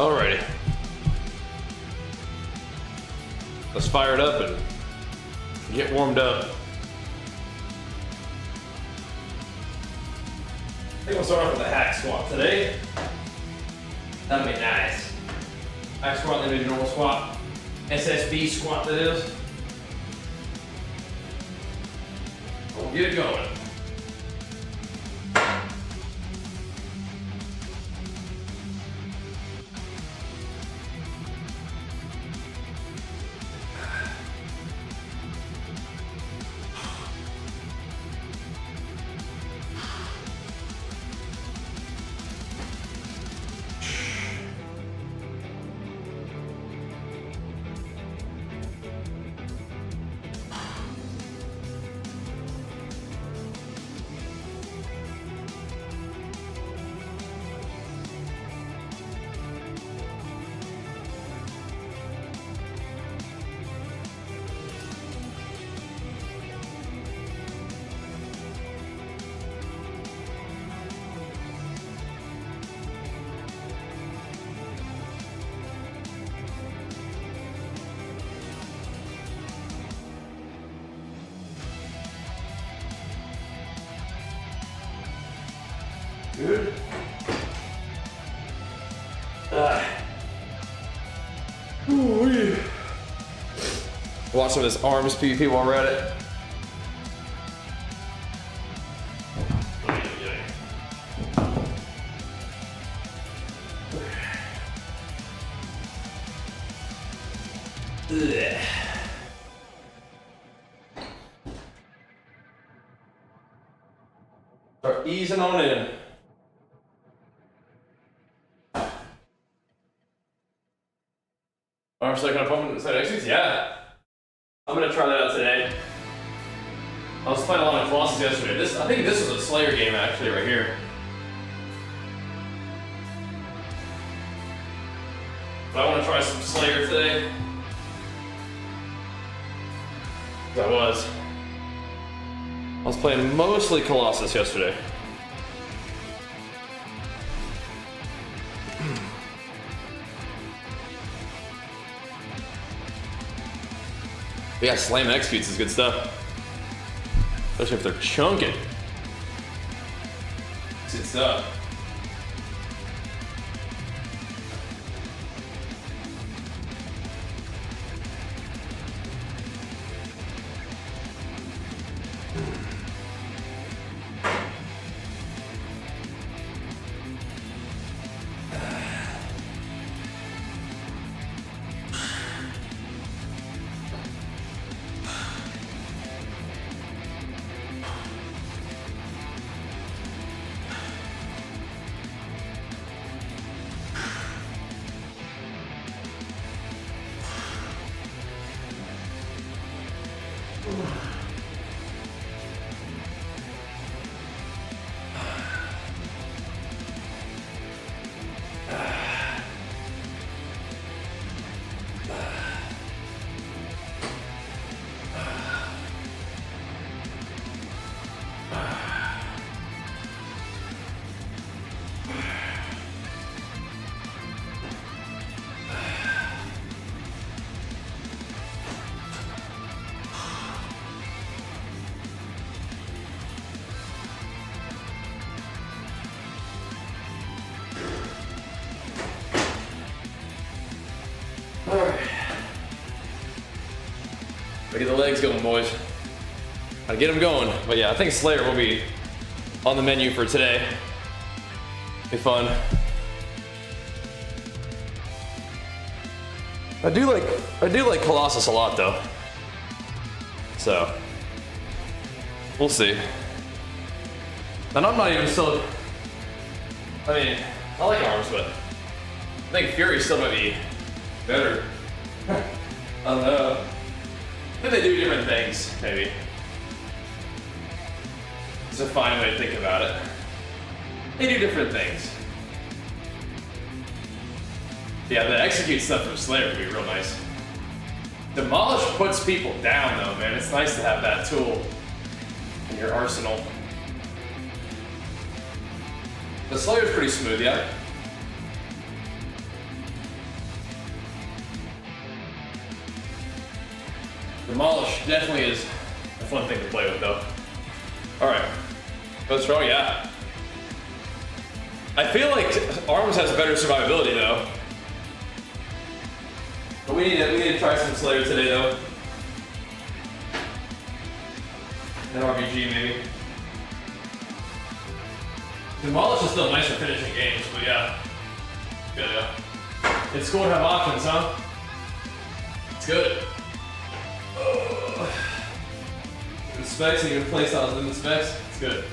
Alrighty. Let's fire it up and get warmed up. I think we'll start off with a hack squat today. That'd be nice. Hack squat, then we do normal squat. SSB squat, that is. We'll get it going. Good. Watch some of this arms PvP while we're at it. Start easing on in. Arm second opponent side exits? Yeah. I'm gonna try that out today. I was playing a lot of Colossus yesterday. I think this was a Slayer game actually right here. But I wanna try some Slayer today. I was playing mostly Colossus yesterday. Yeah, slam and executes is good stuff. Especially if they're chunking. It's good stuff. Get the legs going, boys. Gotta get them going. But yeah, I think Slayer will be on the menu for today. Be fun. I do like Colossus a lot though. So we'll see. And I'm not even still. I mean, I like arms, but I think Fury still might be better. I don't know. I think they do different things, maybe. It's a fine way to think about it. They do different things. Yeah, the execute stuff from Slayer would be real nice. Demolish puts people down though, man. It's nice to have that tool in your arsenal. The Slayer's pretty smooth, yeah. Demolish definitely is a fun thing to play with though. Alright. Let's roll, yeah. I feel like Arms has better survivability though. But we need to try some Slayer today though. An RPG maybe. Demolish is still nice for finishing games, but yeah. Good, yeah. It's cool to have options, huh? It's good. The specs and your playstyles in the specs, it's good.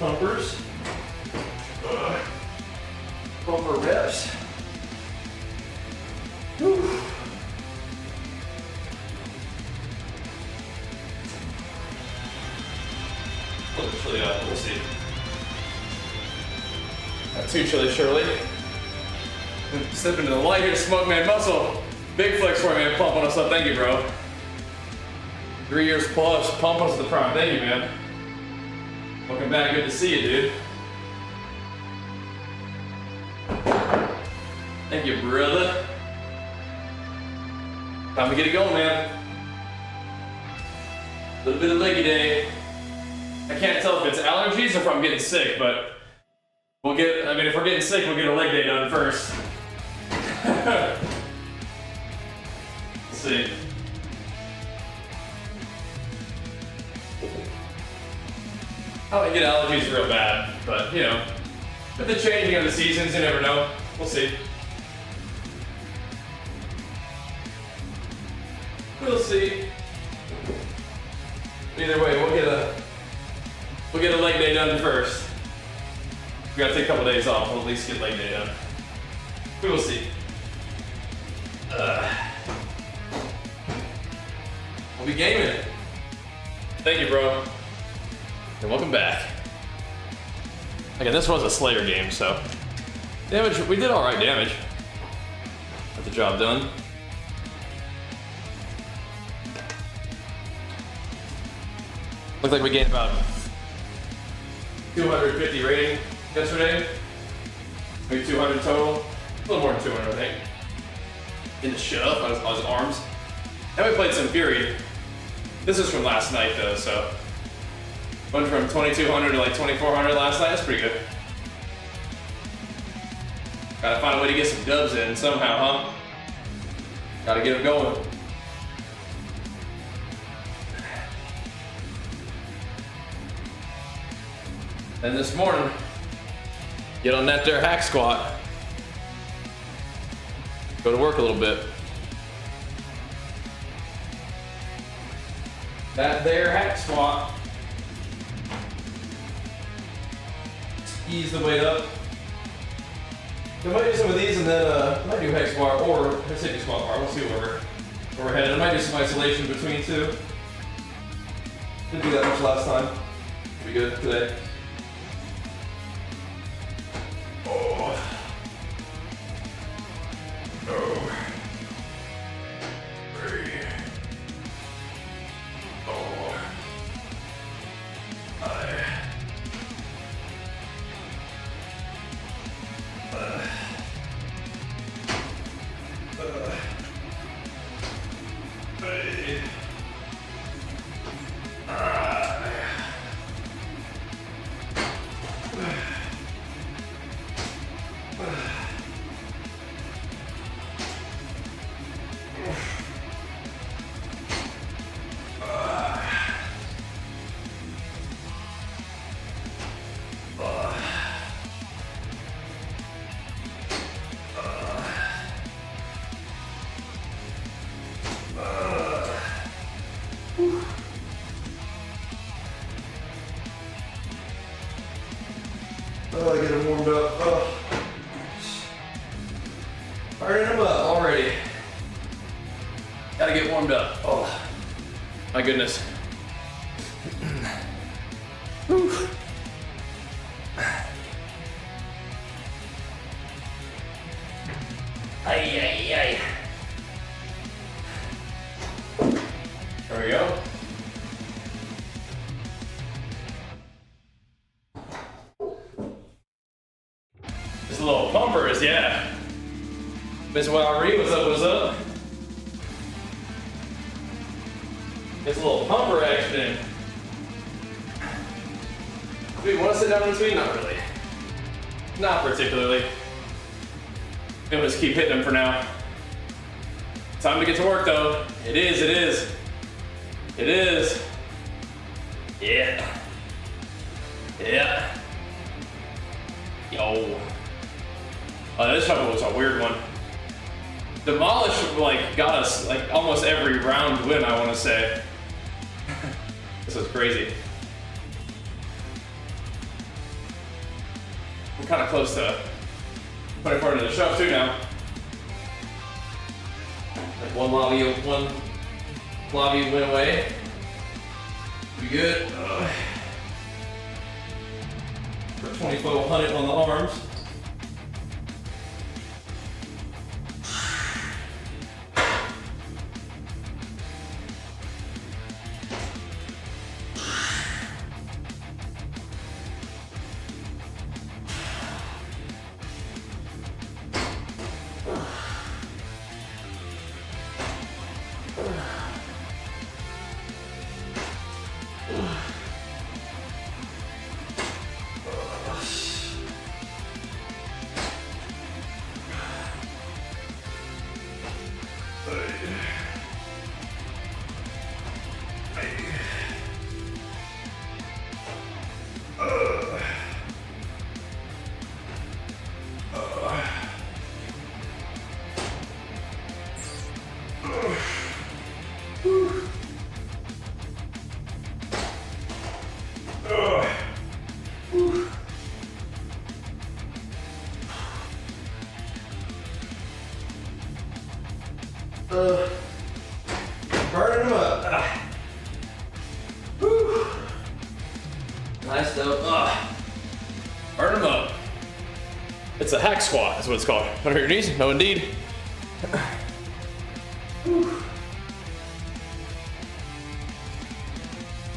Pumpers. Pumper reps. Whew. A little chilly out, we'll see. Not too chilly, surely. Step into the light here, Smoke Man Muscle. Big flex for me, man. Pumping us up. Thank you, bro. 3 years plus, pump us to the prime. Thank you, man. Welcome back, good to see you, dude. Thank you, brother. Time to get it going, man. A little bit of leggy day. I can't tell if it's allergies or if I'm getting sick, but we'll get, I mean, if we're getting sick, we'll get a leg day done first. Let's see. I don't get allergies real bad, but you know, with the changing of the seasons, you never know. We'll see. We'll see. Either way, we'll get a leg day done first. We gotta take a couple days off. We'll at least get leg day done. We will see. We'll be gaming. Thank you, bro. And welcome back. Again, this was a Slayer game, so damage, we did alright damage. Got the job done. Looked like we gained about 250 rating yesterday. Maybe 200 total. A little more than 200, I think. In the shove on his arms. And we played some Fury. This is from last night though, so. Went from 2200 to like 2400 last night. That's pretty good. Gotta find a way to get some dubs in somehow, huh? Gotta get them going. And this morning, get on that there hack squat. Go to work a little bit. That there hack squat. Ease the weight up. I might do some of these and then I might do hack squat or Pacific squat bar. We'll see where we're headed. I might do some isolation between two. Didn't do that much last time. Be good today. Oh. Oh. Three. Oh. Burning them up already. Gotta get warmed up. Oh, my goodness. Whew. Ay, ay, ay. There we go. Just a little pumpers, yeah. Miss Wowry, what's up, what's up? It's a little pumper action. Do you want to sit down in between? Not really. Not particularly. I'm gonna just keep hitting them for now. Time to get to work though. It is, it is. It is. Yeah. Yeah. Yo. Oh, this one was a weird one. Demolish like got us like almost every round win, I want to say. This was crazy. I'm kind of close to 24 into the shove too now. Like one lobby went away. We good. For 2400 on the arms. Burning them up. Whew. Nice though. Burn them up. It's a hack squat, that's what it's called. Under your knees? No, indeed.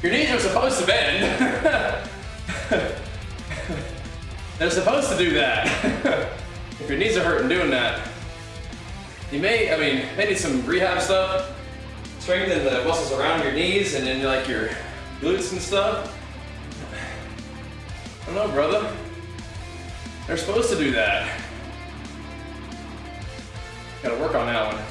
Your knees are supposed to bend. They're supposed to do that. If your knees are hurting doing that, you may need some rehab stuff. Strengthen the muscles around your knees and then like your glutes and stuff. I don't know, brother. They're supposed to do that. Gotta work on that one.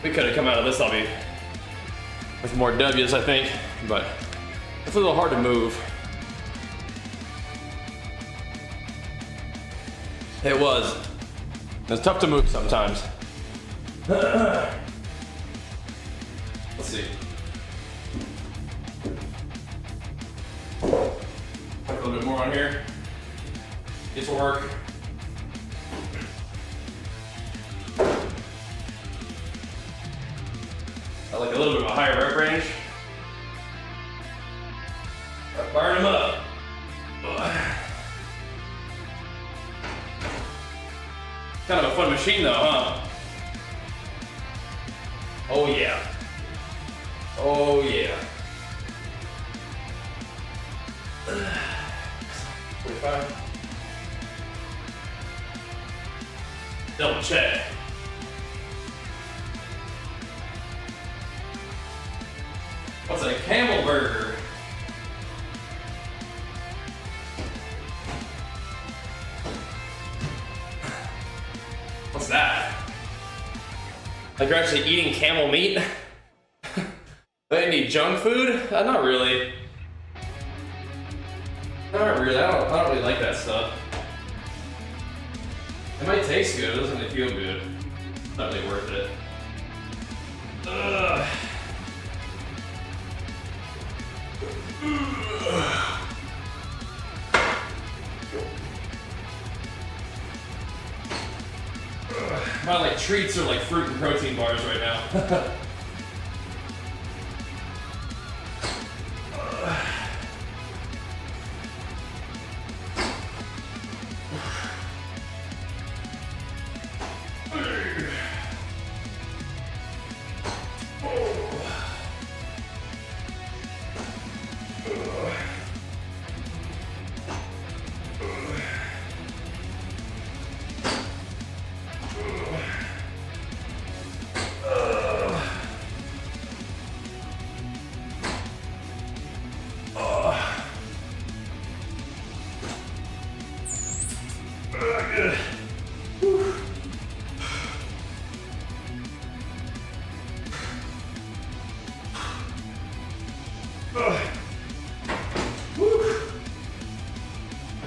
We could have come out of this lobby with more W's, I think, but it's a little hard to move. It was. It's tough to move sometimes. Let's see. A little bit more on here. This will work. I like a little bit of a higher rep range. Burn them up. Kind of a fun machine though, huh? Oh yeah. Oh yeah. 45. Double check. What's a camel burger? What's that? Like you're actually eating camel meat? Do I need junk food? Not really. Not really. I don't really like that stuff. It might taste good. It doesn't really feel good. Not really worth it. Ugh. My like treats are like fruit and protein bars right now.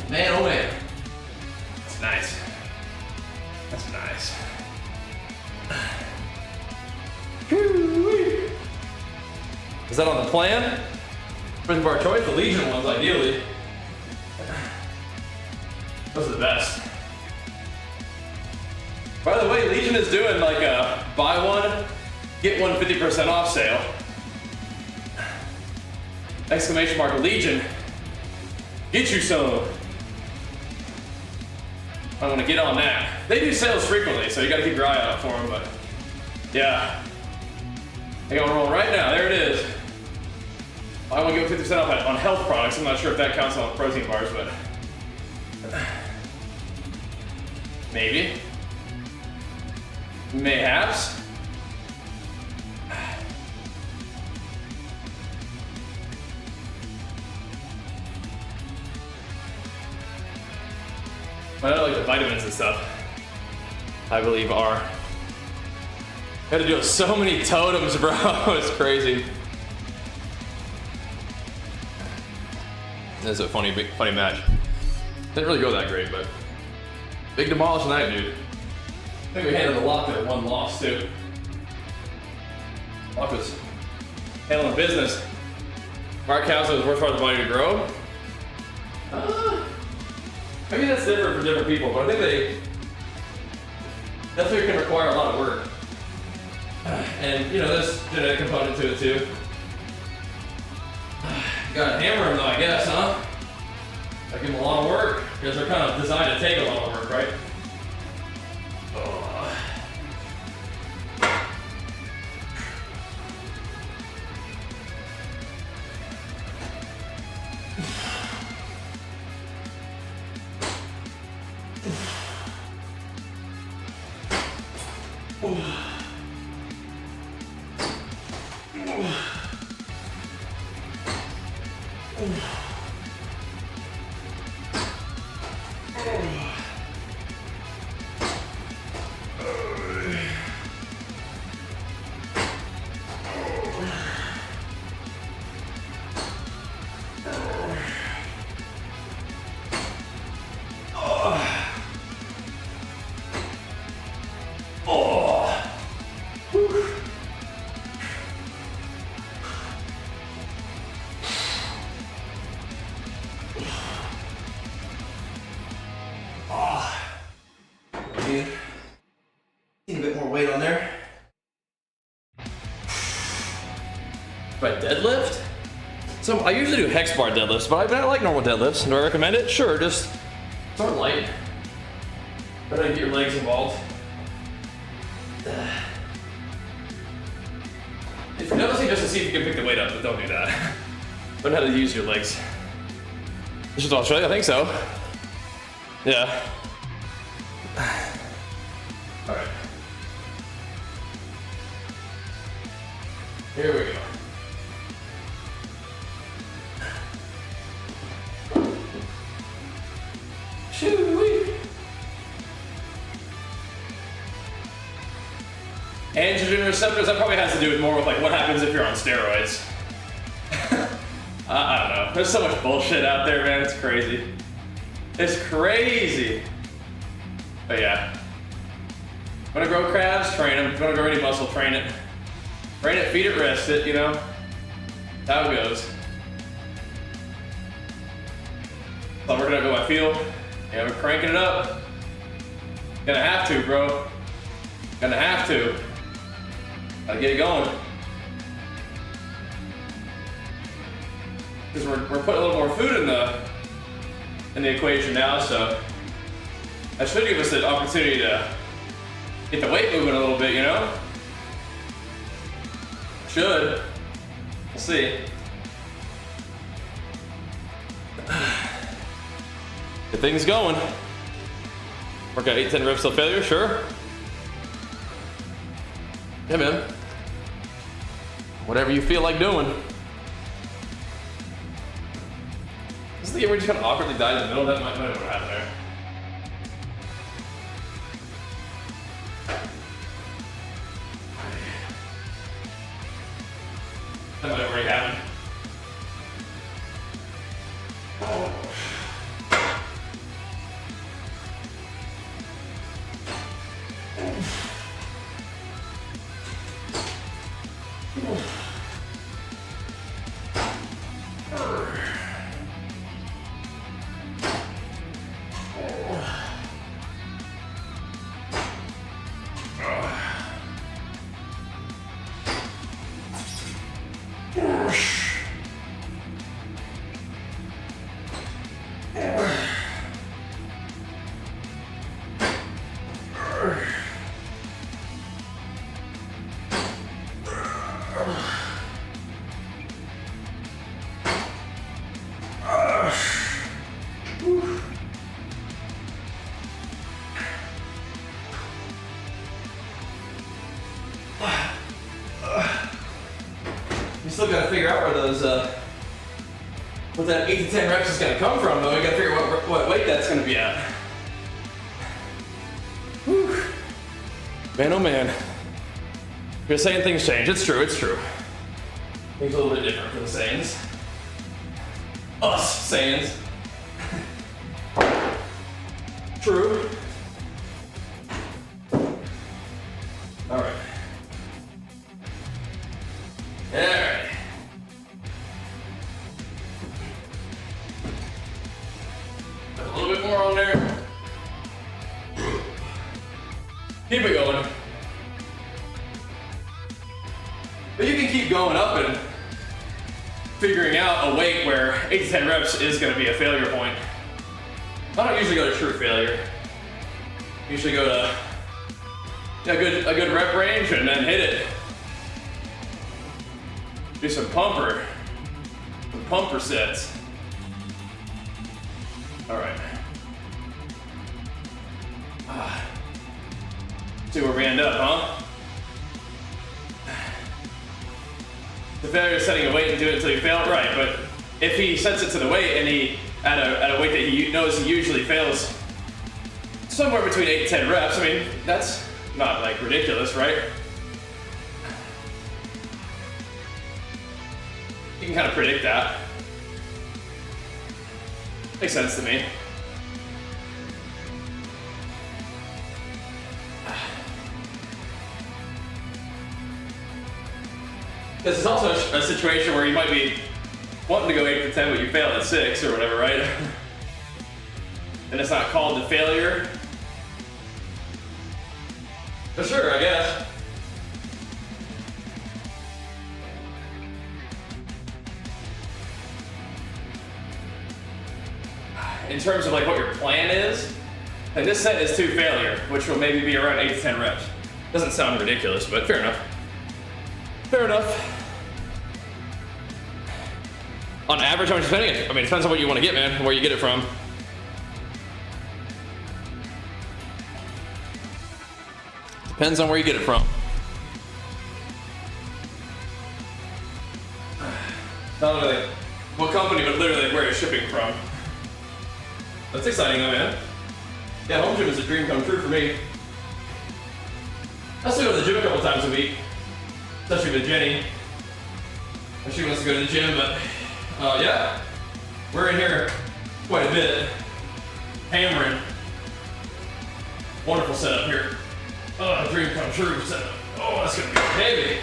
Man, oh man. That's nice. That's nice. Is that on the plan? Protein bar choice? The Legion ones, ideally. Those are the best. By the way, Legion is doing like a buy one, get one 50% off sale. Exclamation mark Legion. Get you some. I want to get on that. They do sales frequently, so you got to keep your eye out for them. But yeah, I got one rolling right now. There it is. I want to give 50% off on health products. I'm not sure if that counts on protein bars, but maybe, mayhaps. I know, like the vitamins and stuff, I believe are. Got to do so many totems, bro. It's crazy. This is a funny match. Didn't really go that great, but big demolish tonight, dude. I think we handled the lock there, one loss too. Lock was handling business. Mark House is the worst part of the body to grow. I mean, that's different for different people, but I think they definitely can require a lot of work. And, you know, there's a genetic component to it, too. Gotta hammer them, though, I guess, huh? Gotta give them a lot of work, because they're kind of designed to take a lot of work, right? Need a bit more weight on there. By deadlift? So I usually do hex bar deadlifts, but I like normal deadlifts. Do I recommend it? Sure, just start light. But I get your legs involved. If you're noticing, just to see if you can pick the weight up, but don't do that. Learn how to use your legs. This is Australia, I think so. Yeah. All right. Here we go. Shoo-wee. Androgen receptors, that probably has to do with more with like what happens if you're on steroids. I don't know. There's so much bullshit out there, man. It's crazy. It's crazy. But yeah. Wanna grow crabs? Train them. Wanna grow any muscle? Train it. Train it, feed it, rest it, you know? That's how it goes. So I'm working out what I feel. Yeah, we're cranking it up. Gonna have to, bro. Gonna have to. Gotta get it going. Because we're putting a little more food in the equation now, so that should give us an opportunity to get the weight moving a little bit, you know? Should. We'll see. Get things going. Work out 8-10 reps till failure, sure. Yeah, man. Whatever you feel like doing. This is the game where you just kind of awkwardly died in the middle. That might have what happened there. That might have already happened. Still gotta figure out where those, what that 8 to 10 reps is gonna come from, though. We gotta figure out what weight that's gonna be at. Whew. Man, oh man. You're saying things change. It's true, it's true. Things a little bit different for the Saiyans. Us Saiyans. True. Alright. Alright. A little bit more on there. Keep it going. But you can keep going up and figuring out a weight where 8 to 10 reps is going to be a failure point. I don't usually go to true failure. I usually go to a good rep range and then hit it. Do some pumper sets. All right. See where we end up, huh? The failure is setting a weight and do it until you fail, right? But if he sets it to the weight and he at a weight that he knows he usually fails somewhere between 8 and 10 reps, I mean that's not like ridiculous, right? You can kind of predict that. Makes sense to me. This is also a situation where you might be wanting to go 8 to 10, but you fail at 6 or whatever, right? And it's not called a failure. But sure, I guess. In terms of like what your plan is, and this set is to failure, which will maybe be around 8 to 10 reps. Doesn't sound ridiculous, but fair enough. Fair enough. On average, how much are you spending? I mean, it depends on what you want to get, man, and where you get it from. Depends on where you get it from. Not only like what company, but literally where it's shipping from. That's exciting though, man. Yeah, home gym is a dream come true for me. I still go to the gym a couple times a week, especially with Jenny. She wants to go to the gym, but Yeah, we're in here quite a bit, hammering. Wonderful setup here. Oh, dream come true setup. Oh, that's gonna be heavy.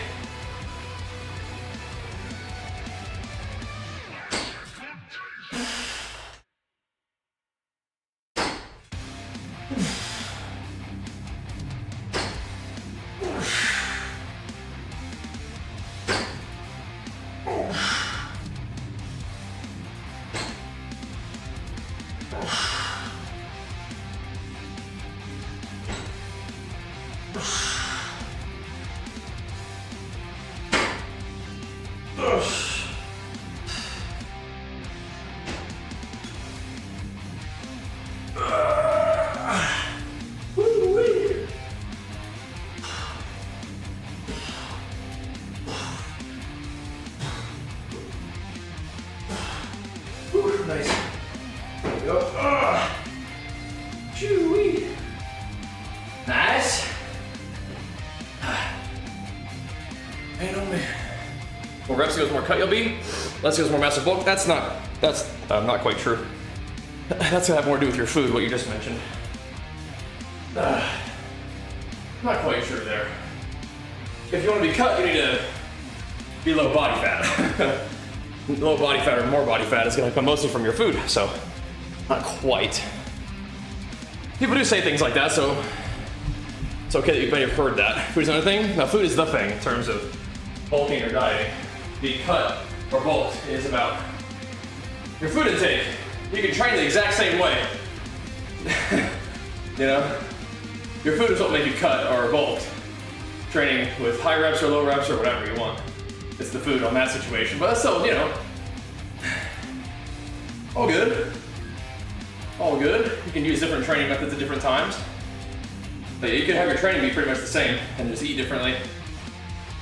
Nice. There we go. Chewy. Nice. And only more reps goes more cut you'll be. Less goes more massive bulk. That's not quite true. That's gonna have more to do with your food, what you just mentioned. Not quite sure there. If you want to be cut, you need to be low body fat. Low body fat or more body fat is going to come mostly from your food, so not quite. People do say things like that, so it's okay that you may have heard that. Food is another thing. Now, food is the thing in terms of bulking or dieting. The cut or bulk is about your food intake. You can train the exact same way. You know, your food is what will make you cut or bulk. Training with high reps or low reps or whatever you want. It's the food on that situation, but that's still, you know, all good. All good. You can use different training methods at different times. But you can have your training be pretty much the same and just eat differently.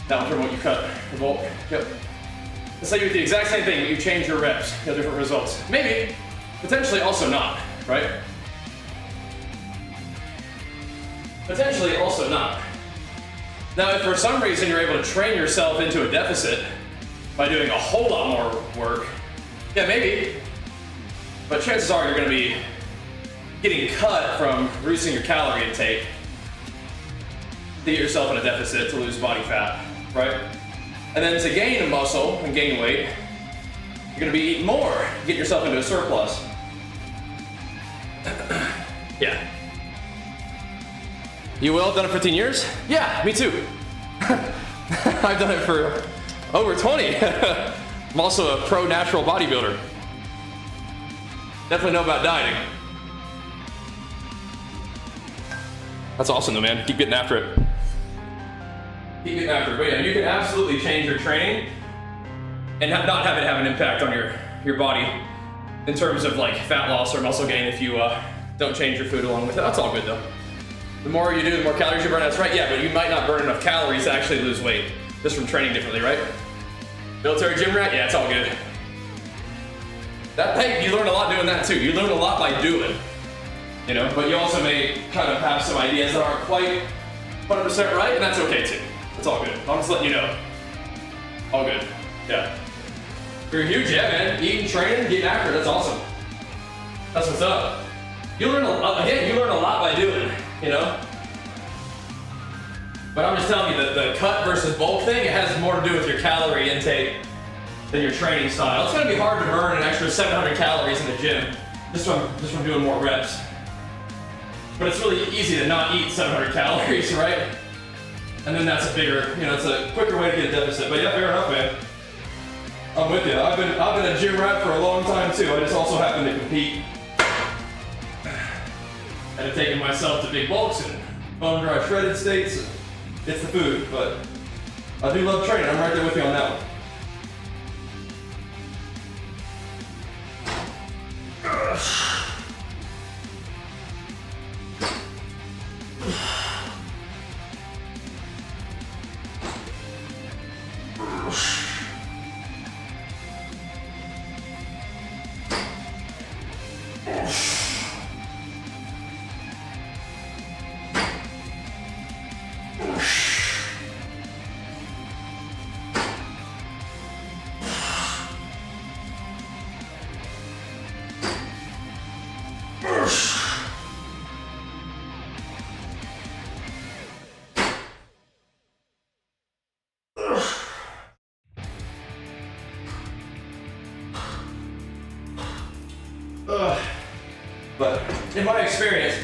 That will determine what you cut or bulk. Yep. Let's say you do the exact same thing, but you change your reps, you have different results. Maybe, potentially also not, right? Potentially also not. Now, if for some reason you're able to train yourself into a deficit by doing a whole lot more work, yeah, maybe. But chances are you're going to be getting cut from reducing your calorie intake to get yourself in a deficit to lose body fat, right? And then to gain muscle and gain weight, you're going to be eating more, get yourself into a surplus. Yeah. You will? Done it for 15 years? Yeah, me too. I've done it for over 20. I'm also a pro natural bodybuilder. Definitely know about dieting. That's awesome though, man. Keep getting after it. Keep getting after it. But yeah, you can absolutely change your training and not have it have an impact on your body in terms of like fat loss or muscle gain if you don't change your food along with it. That's all good though. The more you do, the more calories you burn. That's right, yeah, but you might not burn enough calories to actually lose weight just from training differently, right? Military gym rat? Yeah, it's all good. Hey, you learn a lot doing that too. You learn a lot by doing, you know, but you also may kind of have some ideas that aren't quite 100% right, and that's okay too. It's all good. I'm just letting you know. All good, yeah. You're huge, yeah, man. Eating, training, getting after it, that's awesome. That's what's up. You learn a lot by doing, you know? But I'm just telling you that the cut versus bulk thing, it has more to do with your calorie intake than your training style. It's gonna be hard to burn an extra 700 calories in the gym just from doing more reps. But it's really easy to not eat 700 calories, right? And then that's a bigger, you know, it's a quicker way to get a deficit. But yeah, fair enough, man. I'm with you. I've been a gym rat for a long time too. I just also happen to compete. And have taken myself to big bulks and bone dry shredded states. It's the food, but I do love training. I'm right there with you on that one. But in my experience,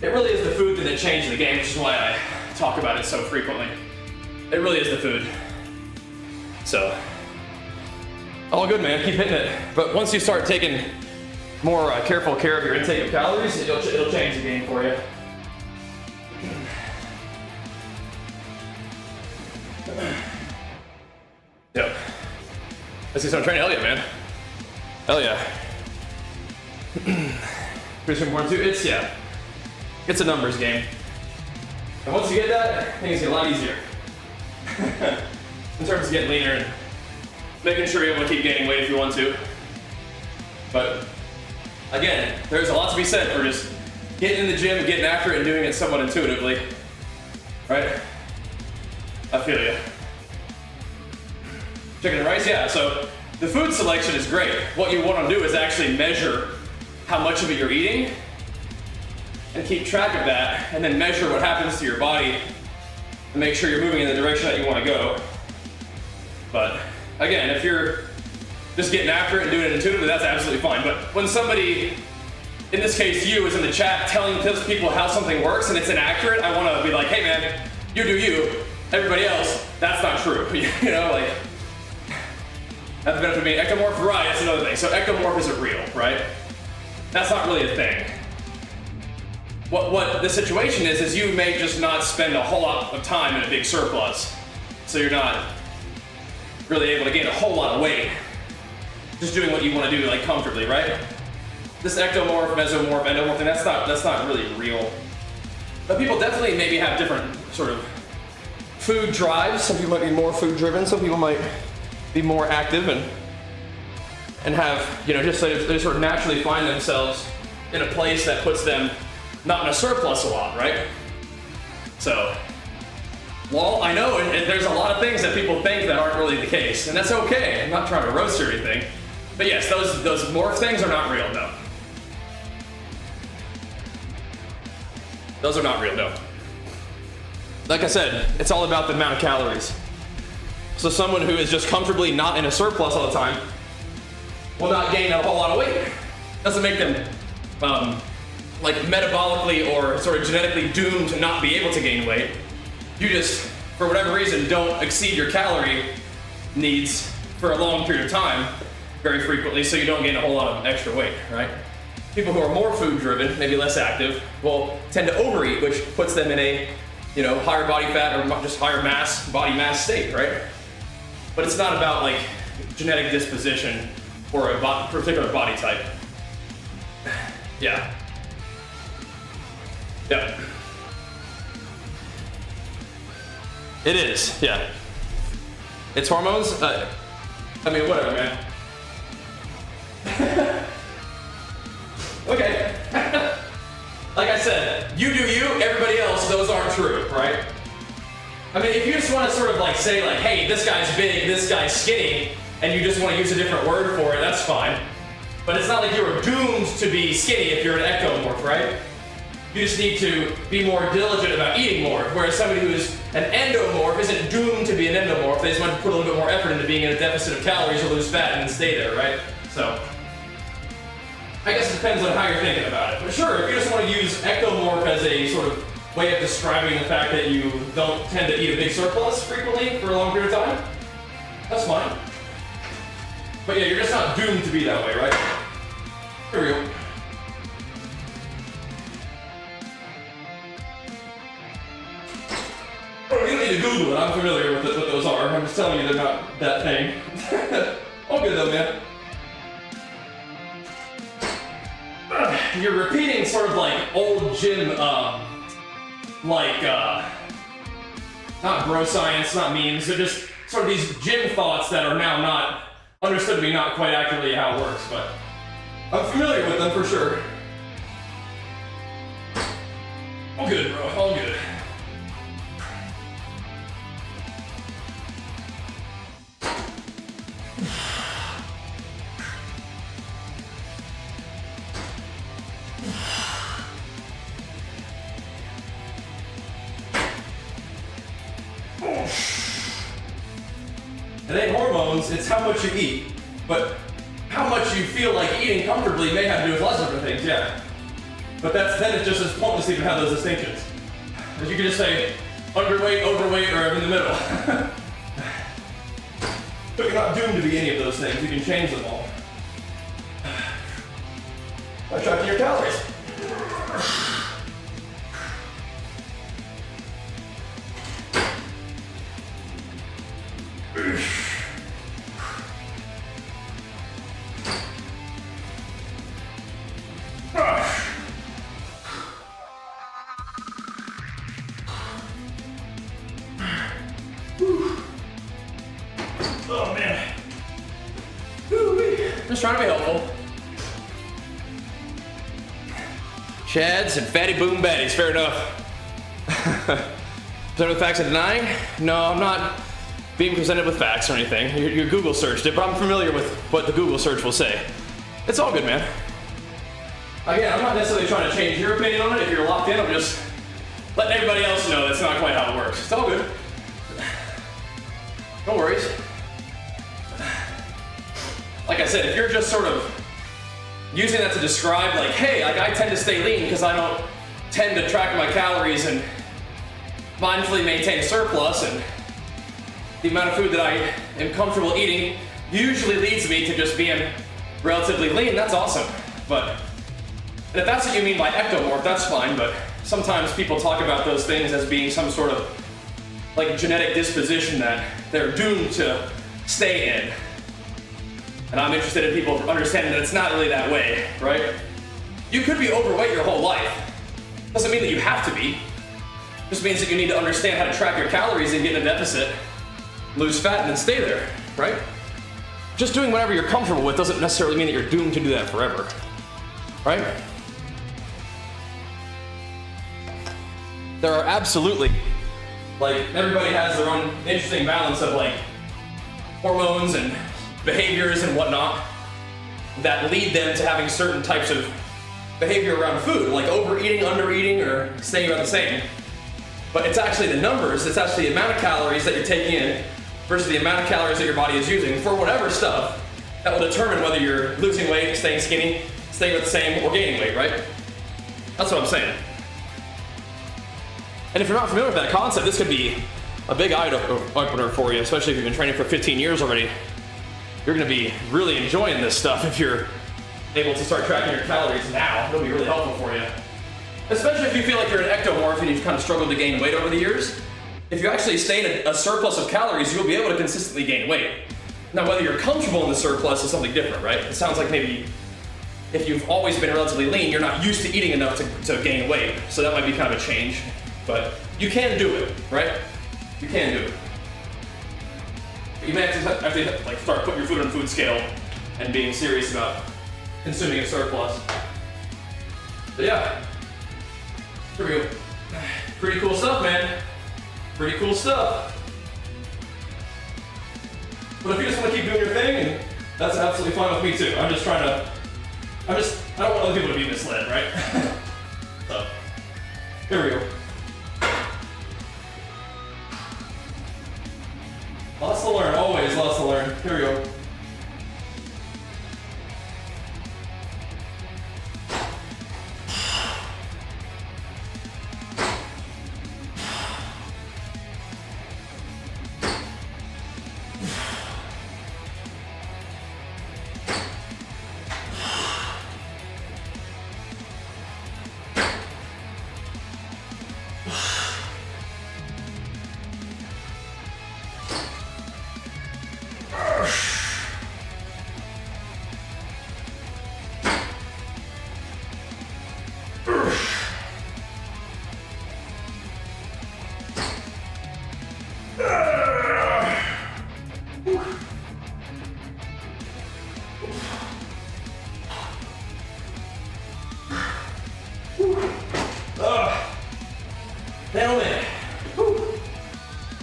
it really is the food that changed the game, which is why I talk about it so frequently. It really is the food. So, all good, man, keep hitting it. But once you start taking more careful care of your intake of calories, it'll change the game for you. Yep. Let's see some training. Hell yeah, man. Hell yeah. Pretty important too. It's a numbers game. And once you get that, things get a lot easier. In terms of getting leaner and making sure you're able to keep gaining weight if you want to. But again, there's a lot to be said for just getting in the gym, getting after it, and doing it somewhat intuitively. Right? I feel you. Chicken and rice, yeah. So the food selection is great. What you want to do is actually measure how much of it you're eating and keep track of that, and then measure what happens to your body and make sure you're moving in the direction that you want to go. But again, if you're just getting after it and doing it intuitively, that's absolutely fine. But when somebody, in this case you, is in the chat telling people how something works and it's inaccurate, I want to be like, hey man, you do you. Everybody else, that's not true. You know, like, that's the benefit of being ectomorph, right? That's another thing. So ectomorph isn't real, right? That's not really a thing. What the situation is you may just not spend a whole lot of time in a big surplus. So you're not really able to gain a whole lot of weight. Just doing what you want to do, like, comfortably, right? This ectomorph, mesomorph, endomorph thing, that's not really real. But people definitely maybe have different sort of food drives. Some people might be more food driven, some people might be more active and have, you know, just so they sort of naturally find themselves in a place that puts them not in a surplus a lot, right? So, well, I know, and there's a lot of things that people think that aren't really the case, and that's okay. I'm not trying to roast or anything. But yes, those morph things are not real, no. Those are not real, no. Like I said, it's all about the amount of calories. So someone who is just comfortably not in a surplus all the time will not gain a whole lot of weight. Doesn't make them like metabolically or sort of genetically doomed to not be able to gain weight. You just, for whatever reason, don't exceed your calorie needs for a long period of time very frequently, so you don't gain a whole lot of extra weight, right? People who are more food driven, maybe less active, will tend to overeat, which puts them in a, you know, higher body fat or just higher mass, body mass state, right? But it's not about like genetic disposition or a particular body type. Yeah. Yeah. It is, yeah. It's hormones? I mean, whatever, man. Okay. Like I said, you do you, everybody else, those aren't true, right? I mean, if you just want to sort of like say like, hey, this guy's big, this guy's skinny, and you just want to use a different word for it, that's fine. But it's not like you're doomed to be skinny if you're an ectomorph, right? You just need to be more diligent about eating more, whereas somebody who's an endomorph isn't doomed to be an endomorph. They just want to put a little bit more effort into being in a deficit of calories or lose fat and stay there, right? So, I guess it depends on how you're thinking about it. But sure, if you just want to use ectomorph as a sort of way of describing the fact that you don't tend to eat a big surplus frequently for a long period of time, that's fine. But yeah, you're just not doomed to be that way, right? Here we go. Oh, you don't need to Google it. I'm familiar with what those are. I'm just telling you they're not that thing. All good though, man. You're repeating sort of like old gym, not bro science, not memes. They're just sort of these gym thoughts that are now not understood to be not quite accurately how it works, but I'm familiar with them for sure. All good, bro. All good. It ain't hormones, it's how much you eat. But how much you feel like eating comfortably may have to do with lots of different things, yeah. But then it's just as pointless to even have those distinctions. As you can just say underweight, overweight, or in the middle. But you're not doomed to be any of those things. You can change them all. By tracking your calories. Oh man. Just trying to be helpful. Chads and fatty boom baddies, fair enough. Presented with facts and denying? No, I'm not being presented with facts or anything. You Google searched it, but I'm familiar with what the Google search will say. It's all good, man. Again, I'm not necessarily trying to change your opinion on it. If you're locked in, I'm just letting everybody else know that's not quite how it works. It's all good. No worries. Like I said, if you're just sort of using that to describe like, hey, like I tend to stay lean because I don't tend to track my calories and mindfully maintain a surplus, and the amount of food that I am comfortable eating usually leads me to just being relatively lean, that's awesome. But and if that's what you mean by ectomorph, that's fine, but sometimes people talk about those things as being some sort of like genetic disposition that they're doomed to stay in. And I'm interested in people understanding that it's not really that way, right? You could be overweight your whole life. Doesn't mean that you have to be. Just means that you need to understand how to track your calories and get in a deficit, lose fat, and then stay there, right? Just doing whatever you're comfortable with doesn't necessarily mean that you're doomed to do that forever, right? There are absolutely, like, everybody has their own interesting balance of like hormones and behaviors and whatnot that lead them to having certain types of behavior around food, like overeating, undereating, or staying about the same. But it's actually the numbers, it's actually the amount of calories that you're taking in versus the amount of calories that your body is using for whatever stuff that will determine whether you're losing weight, staying skinny, staying with the same, or gaining weight, right? That's what I'm saying. And if you're not familiar with that concept, this could be a big eye-opener for you, especially if you've been training for 15 years already. You're gonna be really enjoying this stuff if you're able to start tracking your calories now. It'll be really helpful for you. Especially if you feel like you're an ectomorph and you've kind of struggled to gain weight over the years. If you actually stay in a surplus of calories, you'll be able to consistently gain weight. Now, whether you're comfortable in the surplus is something different, right? It sounds like maybe if you've always been relatively lean, you're not used to eating enough to gain weight. So that might be kind of a change, but you can do it, right? You can do it. You may have to like start putting your food on a food scale and being serious about consuming a surplus. But yeah, here we go. Pretty cool stuff, man. Pretty cool stuff. But if you just want to keep doing your thing, and that's absolutely fine with me too. I don't want other people to be misled, right? So, here we go. Lots to learn, always lots to learn. Here we go.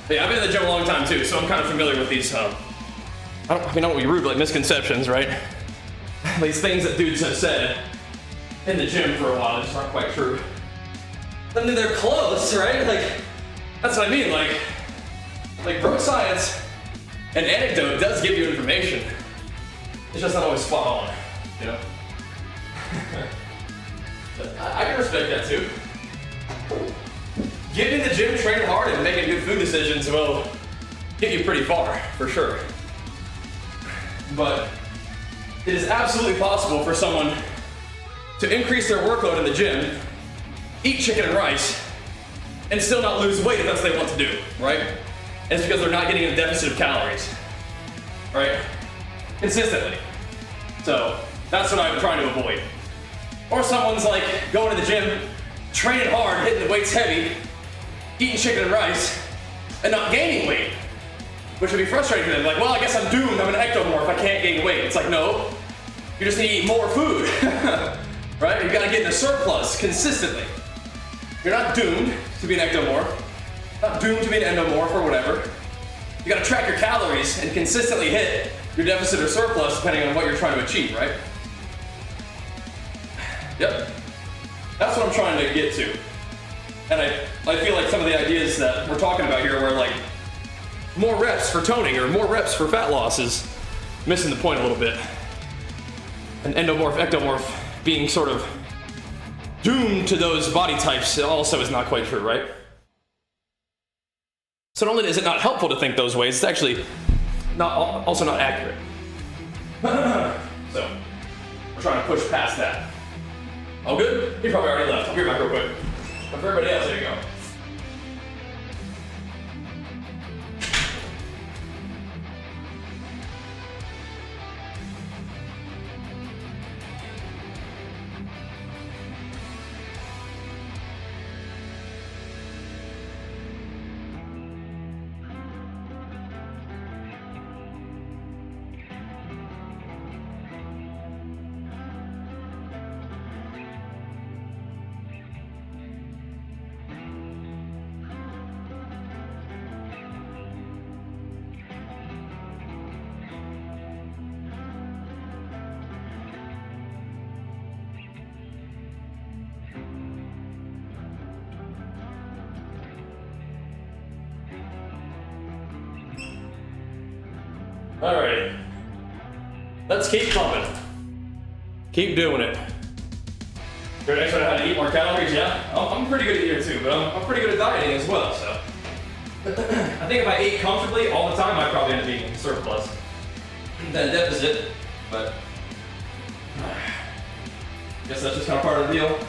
Yeah, I've been in the gym a long time too, so I'm kind of familiar with these, I don't want to be rude, but like misconceptions, right? These things that dudes have said in the gym for a while that just aren't quite true. I mean, they're close, right? Like, that's what I mean, like bro science and anecdote does give you information. It's just not always spot on, you know? I can respect that too. Getting in the gym, training hard, and making good food decisions will get you pretty far, for sure. But it is absolutely possible for someone to increase their workload in the gym, eat chicken and rice, and still not lose weight if that's what they want to do, right? And it's because they're not getting a deficit of calories, right? Consistently. So that's what I'm trying to avoid. Or someone's like going to the gym, training hard, hitting the weights heavy, eating chicken and rice, and not gaining weight, which would be frustrating for them. Like, well, I guess I'm doomed. I'm an ectomorph. I can't gain weight. It's like, no, you just need to eat more food, right? You gotta get in a surplus consistently. You're not doomed to be an ectomorph, not doomed to be an endomorph or whatever. You gotta track your calories and consistently hit your deficit or surplus depending on what you're trying to achieve, right? Yep. That's what I'm trying to get to. And I feel like some of the ideas that we're talking about here where like more reps for toning or more reps for fat loss is missing the point a little bit. An endomorph, ectomorph being sort of doomed to those body types also is not quite true, right? So not only is it not helpful to think those ways, it's actually also not accurate. So we're trying to push past that. All good? He probably already left. I'll be back real quick. But for everybody else, there you go. Alrighty. Let's keep pumping. Keep doing it. You're an expert on how to eat more calories, yeah? I'm pretty good at eating too, but I'm pretty good at dieting as well, so. I think if I ate comfortably all the time, I'd probably end up being in surplus. Then deficit, but guess that's just kind of part of the deal.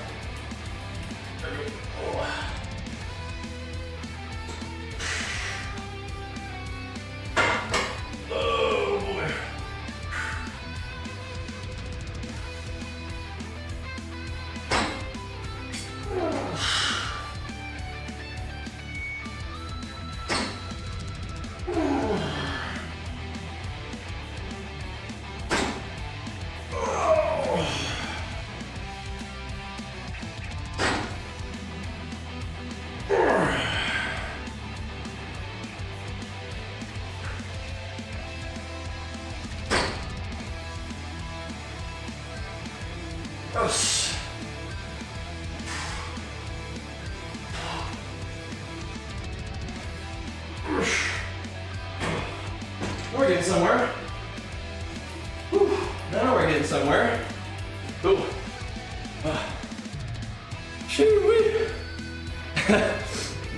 We're getting somewhere. Whew. Now we're getting somewhere. Ooh.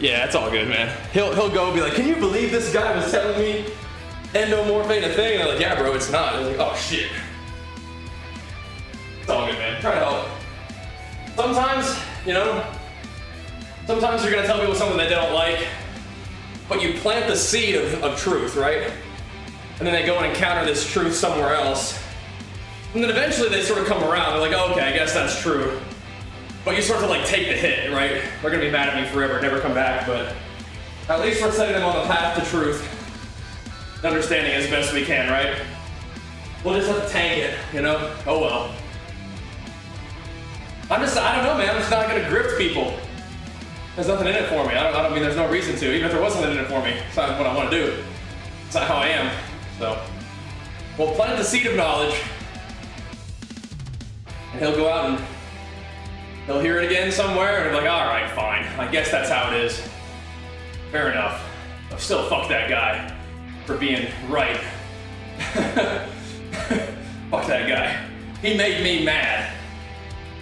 Yeah, it's all good, man. He'll go and be like, can you believe this guy was telling me endomorph ain't a thing? And I'm like, yeah, bro, it's not. I'm like, oh shit. It's all good, man. Try to help. Sometimes, you know, sometimes you're gonna tell people something that they don't like, but you plant the seed of truth, right? And then they go and encounter this truth somewhere else. And then eventually they sort of come around. They're like, oh, okay, I guess that's true. But you sort of like take the hit, right? They're gonna be mad at me forever, never come back, but at least we're setting them on the path to truth. Understanding as best we can, right? We'll just have to tank it, you know? Oh well. I don't know, man. I'm just not gonna grift people. There's nothing in it for me. I don't mean there's no reason to. Even if there wasn't in it for me, it's not what I want to do. It's not how I am. So, we'll plant the seed of knowledge, and he'll go out and he'll hear it again somewhere, and he'll be like, all right, fine. I guess that's how it is. Fair enough. I've still fucked that guy for being right. Fuck that guy. He made me mad.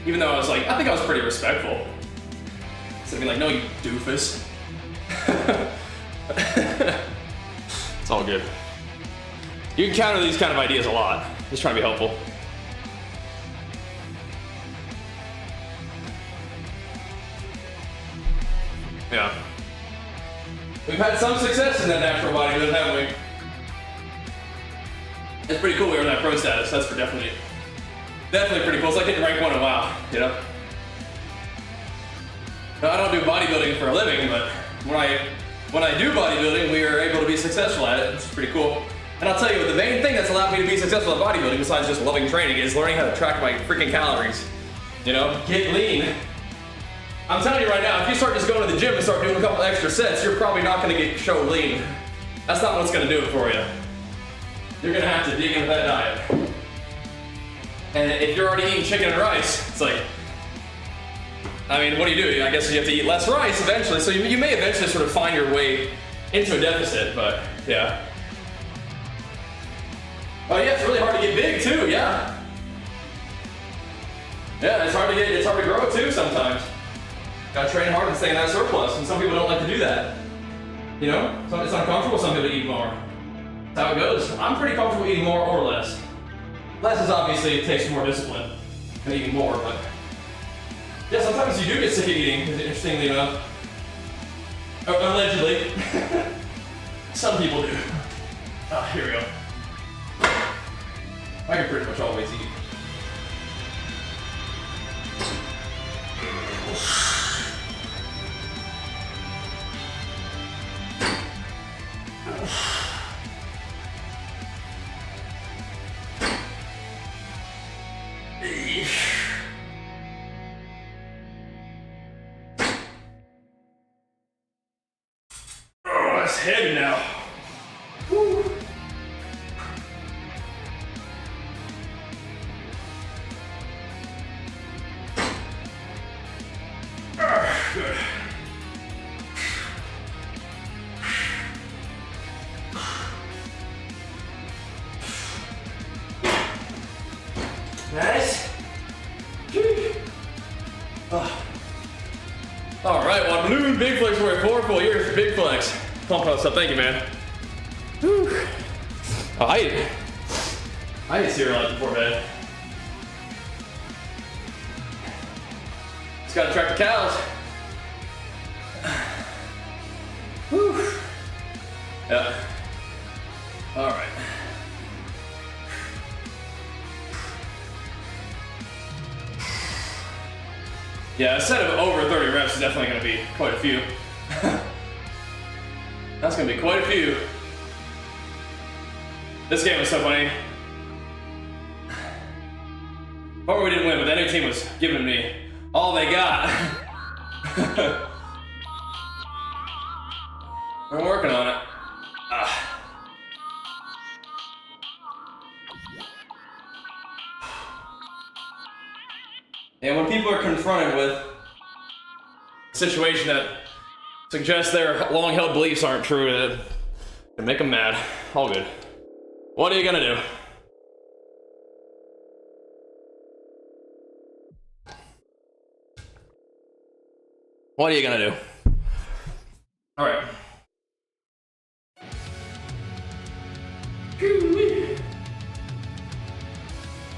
Even though I think I was pretty respectful. So I'd be like, no, you doofus. It's all good. You can counter these kind of ideas a lot. Just trying to be helpful. Yeah. We've had some success in that natural bodybuilding, haven't we? It's pretty cool we were in that pro status. That's for definitely pretty cool. It's like hitting rank 1 in WoW, you know? Now, I don't do bodybuilding for a living, but when I do bodybuilding, we are able to be successful at it. It's pretty cool. And I'll tell you, the main thing that's allowed me to be successful at bodybuilding, besides just loving training, is learning how to track my freaking calories. You know, get lean. I'm telling you right now, if you start just going to the gym and start doing a couple extra sets, you're probably not going to get show lean. That's not what's going to do it for you. You're going to have to dig into that diet. And if you're already eating chicken and rice, it's like, I mean, what do? I guess you have to eat less rice eventually, so you may eventually sort of find your way into a deficit, but yeah. Oh yeah, it's really hard to get big too, yeah. Yeah, it's hard to grow too sometimes. Gotta train hard and stay in that surplus, and some people don't like to do that. You know, it's uncomfortable, some people eat more. That's how it goes. I'm pretty comfortable eating more or less. Less is obviously, it takes more discipline than eating more, but yeah, sometimes you do get sick of eating, interestingly enough. Allegedly. Some people do. Ah, here we go. I can pretty much always eat. Oh, it's heavy now. Woo. Good. Nice. Oh. All right, well, balloon big flex for 4 full years. Big flex. Pump us up. Thank you, man. Whew. Oh, I ate cereal before bed. Just gotta track the cows. Whew. Yeah. All right. Yeah, a set of over 30 reps is definitely gonna be quite a few. That's gonna be quite a few. This game was so funny. Or we didn't win, but that new team was giving me all they got. We're working on it. And when people are confronted with a situation that suggests their long-held beliefs aren't true, it can make them mad. All good. What are you gonna do? What are you gonna do? All right.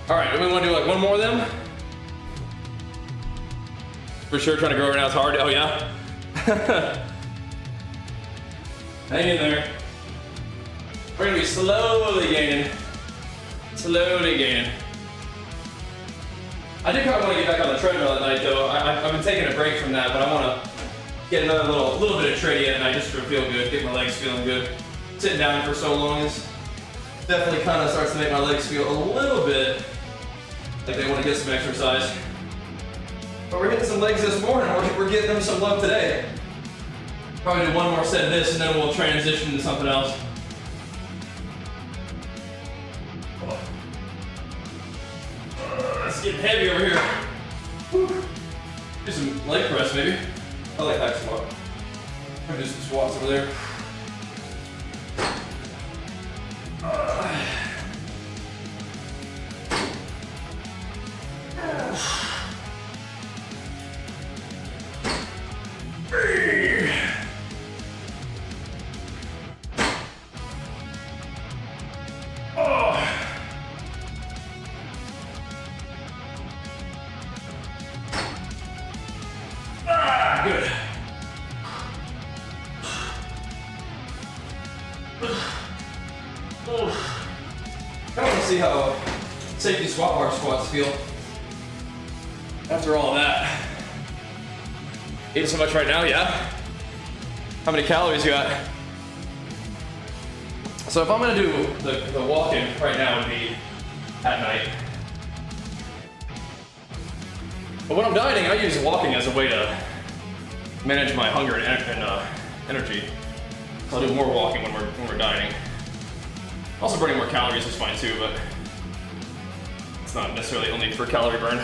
All right, do we want to do like one more of them? For sure, trying to grow right now is hard. Oh yeah? Hang in there. We're gonna be slowly gaining. Slowly gaining. I do kind of want to get back on the treadmill at night though. I've been taking a break from that, but I want to get another little bit of treadie at night just to feel good, get my legs feeling good. Sitting down for so long is definitely kind of starts to make my legs feel a little bit like they want to get some exercise. But we're hitting some legs this morning. We're getting them some love today. Probably do one more set of this and then we'll transition to something else. It's getting heavy over here. Whew. Do some leg press maybe. I like hack squat. Maybe do some squats over there. safety squat bar squats feel after all of that. Eating so much right now, yeah? How many calories you got? So if I'm gonna do the walking right now would be at night. But when I'm dieting, I use walking as a way to manage my hunger and energy. So I'll do more walking when we're dieting. Also burning more calories is fine too, but it's not necessarily only for calorie burn.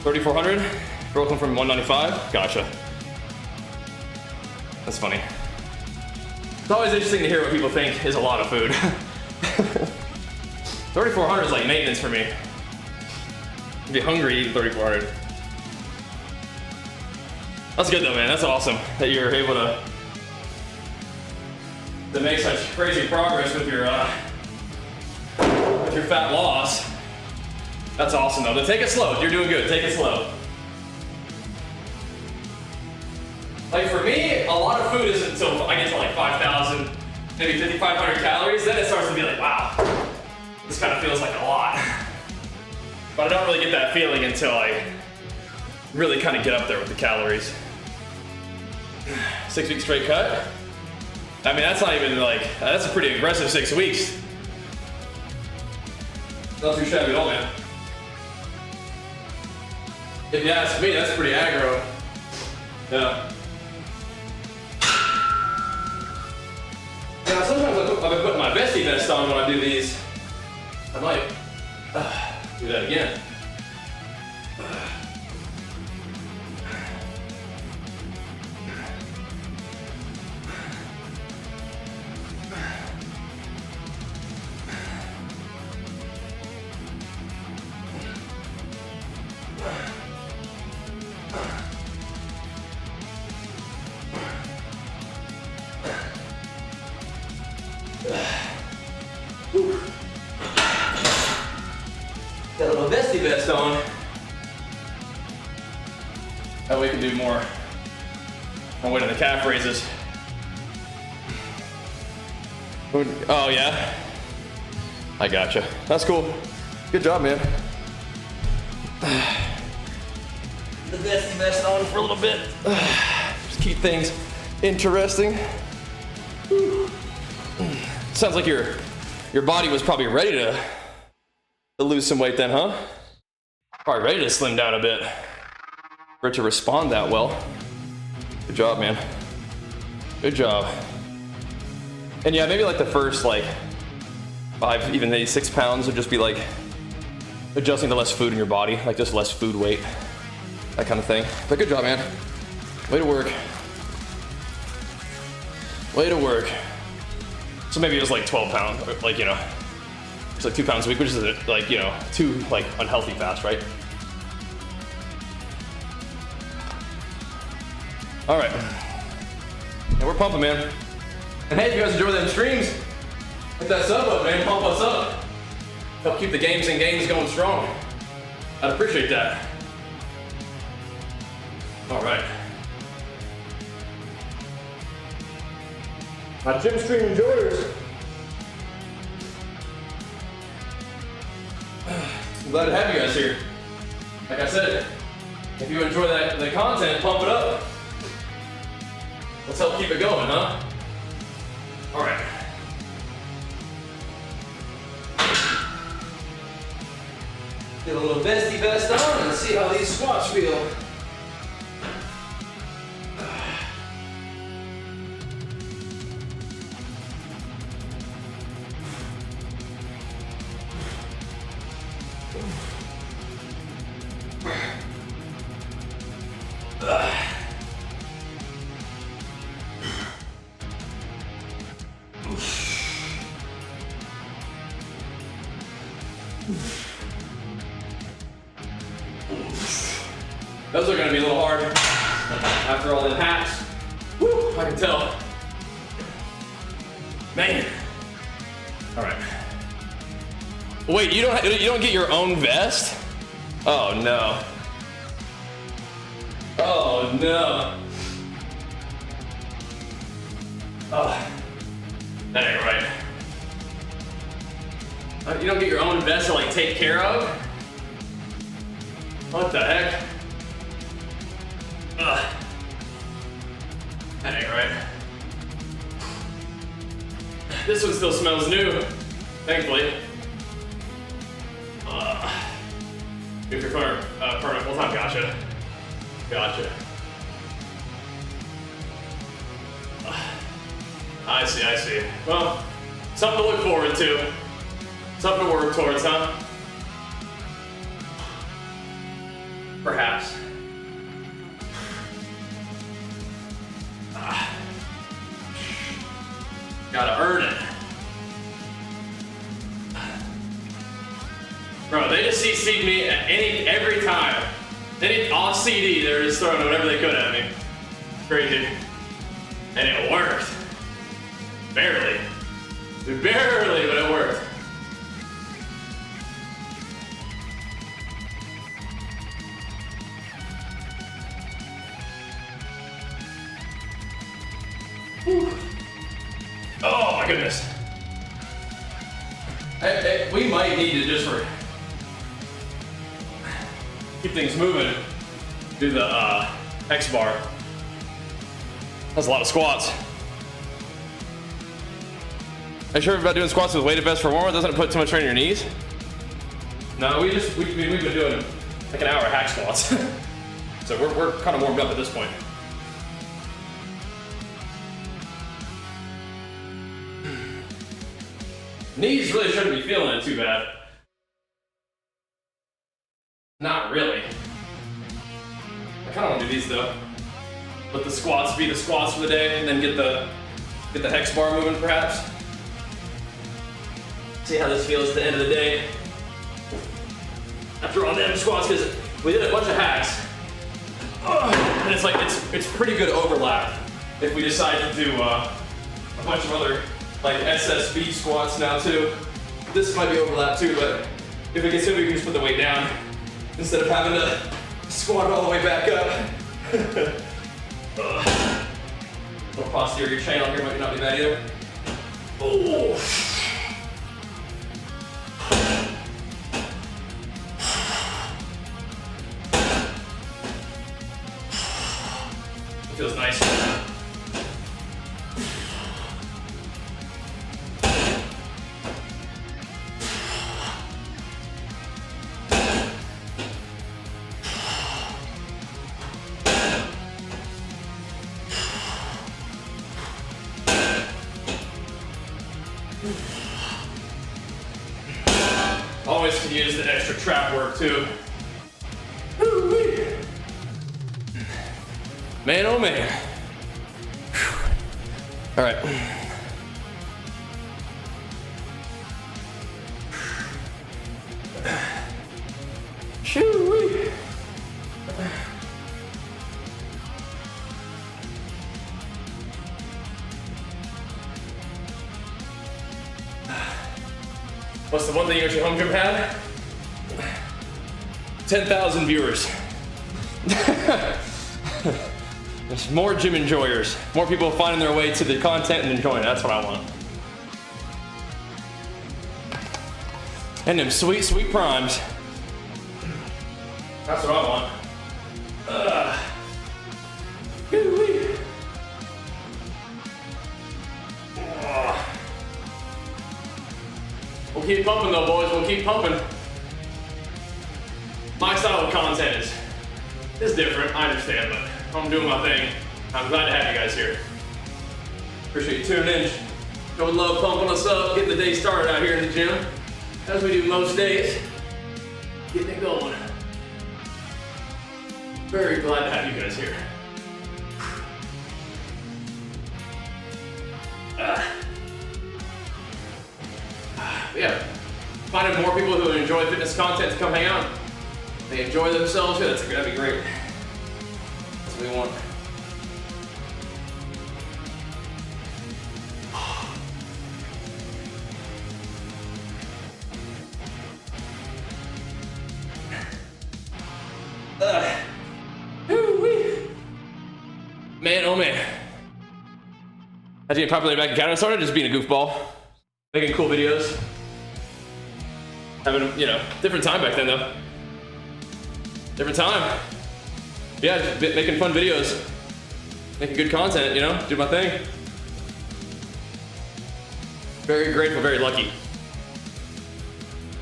3,400, broken from 195, gotcha. That's funny. It's always interesting to hear what people think is a lot of food. 3,400 is like maintenance for me. I'd be hungry eating 3,400. That's good though, man. That's awesome that you're able to make such crazy progress with your fat loss. That's awesome though. But take it slow. You're doing good. Take it slow. Like for me, a lot of food isn't until I get to like 5,000, maybe 5,500 calories. Then it starts to be like, wow, this kind of feels like a lot. But I don't really get that feeling until I really kind of get up there with the calories. 6 week straight cut. I mean, that's not even like, that's a pretty aggressive 6 weeks. Not too shabby at all, man. If you ask me, that's pretty aggro. Yeah. Now, sometimes I've been putting my vesty vest on when I do these. I might do that again. Got a little vesty vest on. That way we can do more weight on the calf raises. Oh yeah? I gotcha. That's cool. Good job, man. The vesty vest on for a little bit. Just keep things interesting. Sounds like your body was probably ready to lose some weight then, huh? Probably ready to slim down a bit for it to respond that well. Good job, man. Good job. And yeah, maybe like the first like 5, even maybe 6 pounds would just be like adjusting to less food in your body, like just less food weight, that kind of thing. But good job, man. Way to work. Way to work. So maybe it was like 12 pounds, like, you know, it's like 2 pounds a week, which is like, you know, too like unhealthy fast, right? All right. And we're pumping, man. And hey, if you guys enjoy them streams, hit that sub up, man. Pump us up. Help keep the games and games going strong. I'd appreciate that. All right. My gym stream enjoyers. I'm glad to have you guys here. Like I said, if you enjoy the content, pump it up. Let's help keep it going, huh? All right. Get a little vesty vest on and see how these squats feel. Those are gonna be a little hard after all them hacks. Woo, I can tell. Man. All right. Wait, you don't get your own vest? Oh no. Oh no. Oh, that ain't right. You don't get your own vest to like take care of? What the heck? Ugh. That ain't right. This one still smells new, thankfully. If you're permanent full-time, gotcha. Gotcha. I see. Well, something to look forward to. Something to work towards, huh? Perhaps. Gotta earn it. Bro, they just CC'd me at every time. Any off CD, they were just throwing whatever they could at me. Crazy. And it worked. Barely. Barely, but it worked. Whew. Oh my goodness. Hey, we might need to just keep things moving. Do the X bar. That's a lot of squats. Are you sure about doing squats with weighted vest for warm-up? Doesn't it put too much strain on your knees? No, we've been doing like an hour of hack squats. So we're kind of warmed up at this point. Knees really shouldn't be feeling it too bad. Not really. I kind of want to do these though. Let the squats be the squats for the day, and then get the hex bar moving perhaps. See how this feels at the end of the day. After all them squats, because we did a bunch of hacks. And it's like, it's pretty good overlap if we decide to do a bunch of other like SSB squats now too. This might be overlap too, but if it gets heavy, we can just put the weight down instead of having to squat it all the way back up. Little posterior channel here might not be bad either. Oh. It feels nice. Always could use the extra trap work too. Woo-wee. Man, oh man. All right. Shoo-wee. What's the one thing you wish your home gym had? 10,000 viewers. There's more gym enjoyers. More people finding their way to the content and enjoying it. That's what I want. And them sweet, sweet primes. That's what I want. We'll keep pumping though, boys. We'll keep pumping. My style of content is different, I understand, but I'm doing my thing. I'm glad to have you guys here. Appreciate you tuning in. Showing love, pumping us up, getting the day started out here in the gym, as we do most days. Getting it going. Very glad to have you guys here. Yeah, finding more people who enjoy fitness content to come hang out. They enjoy themselves. Yeah, that'd be great. That's what we want. Man, oh man. How'd you get popular back in Canada? Started just being a goofball, making cool videos. Having, you know, different time back then though. Different time. Yeah, just making fun videos. Making good content, you know, do my thing. Very grateful, very lucky.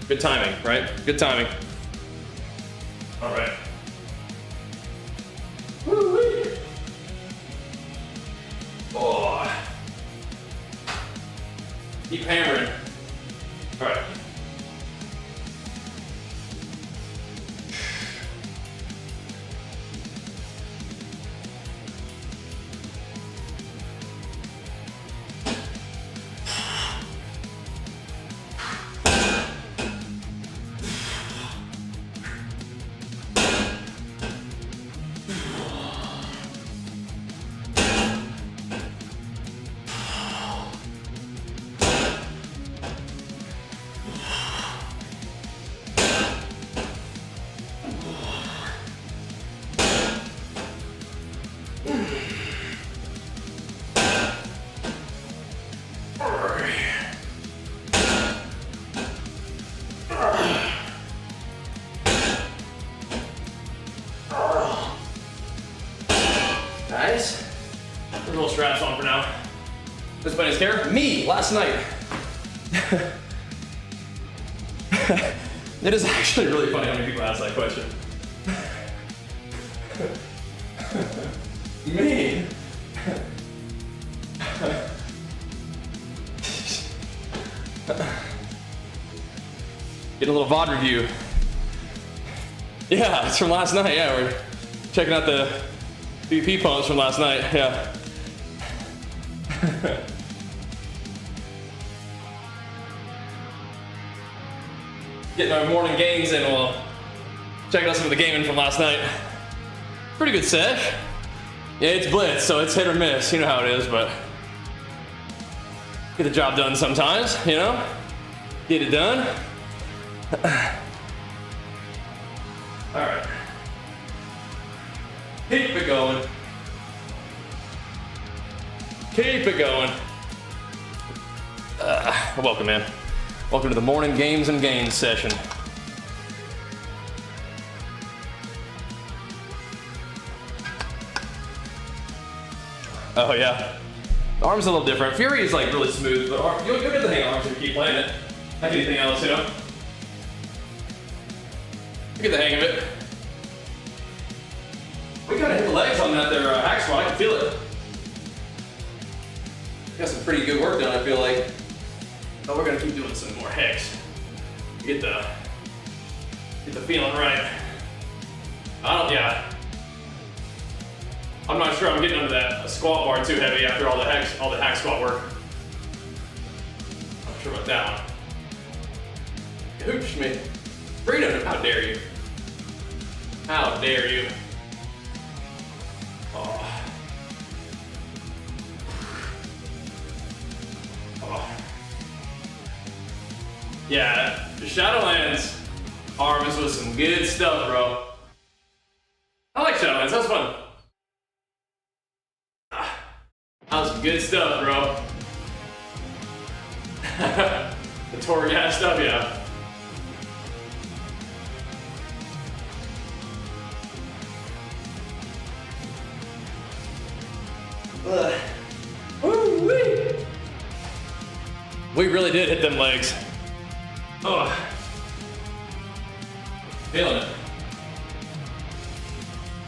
Good timing, right? Good timing. All right. Woo-wee. Oh. Keep hammering. All right. Nice. Put a little straps on for now. This bunny's care? Me, last night. It is actually really funny how many people ask that question. Me? Get a little VOD review. Yeah, it's from last night. Yeah, we're checking out the BP pumps from last night. Yeah. Getting our morning gains in while checking out some of the gaming from last night. Pretty good sesh. Yeah, it's blitz, so it's hit or miss. You know how it is, but get the job done sometimes, you know? Get it done. All right. Keep it going. Keep it going. Welcome, man. Welcome to the morning games and gains session. Oh yeah. The arm's a little different. Fury is like really smooth, but you'll get the hang of arms if you keep playing it. Like anything else, you know? You get the hang of it. We gotta hit the legs on that there hack squat. I can feel it. Got some pretty good work done, I feel like. But we're gonna keep doing some more hacks. Get the feeling right. Yeah. I'm not sure I'm getting under that squat bar too heavy after all the hack squat work. Not sure about that one. Hooch me. Freedom, how dare you? How dare you? Oh. Oh. Yeah, the Shadowlands arms was some good stuff, bro. I like Shadowlands, that was fun. That was some good stuff, bro. The Torgas stuff, yeah. Woo-wee. We really did hit them legs. Oh. Feeling it.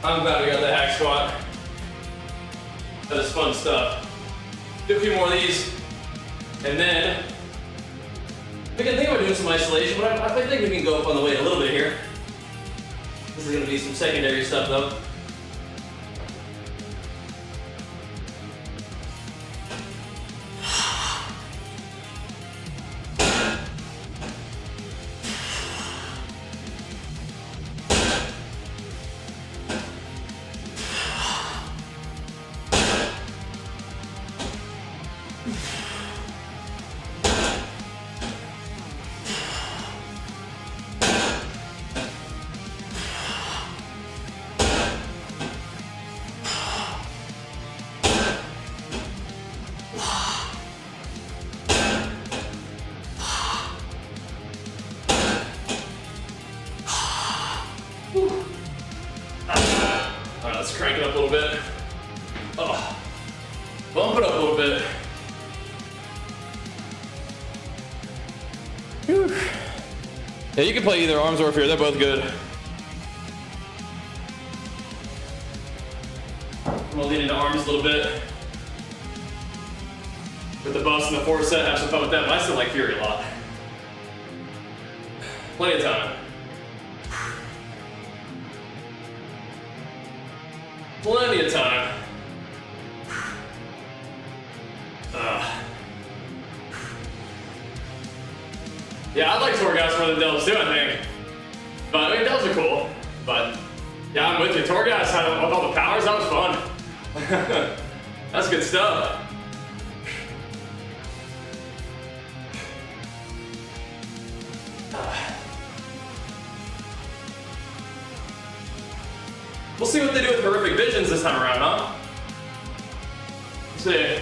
I'm glad we got the hack squat. That is fun stuff. Do a few more of these, and then we can think about doing some isolation, but I think we can go up on the weight a little bit here. This is gonna be some secondary stuff though. let's crank it up a little bit. Oh, bump it up a little bit. Whew. Yeah, you can play either arms or fear. They're both good. I'm gonna lean into arms a little bit. With the bust and the 4 set, have some fun with that. But I still like Fury a lot. Plenty of time. Plenty of time. Yeah, I like Torgas more than delts too, I think. But I mean, delts are cool. But yeah, I'm with you. Torgas had with all the powers, that was fun. That's good stuff. We'll see what they do with Horrific Visions this time around, huh? Let's see.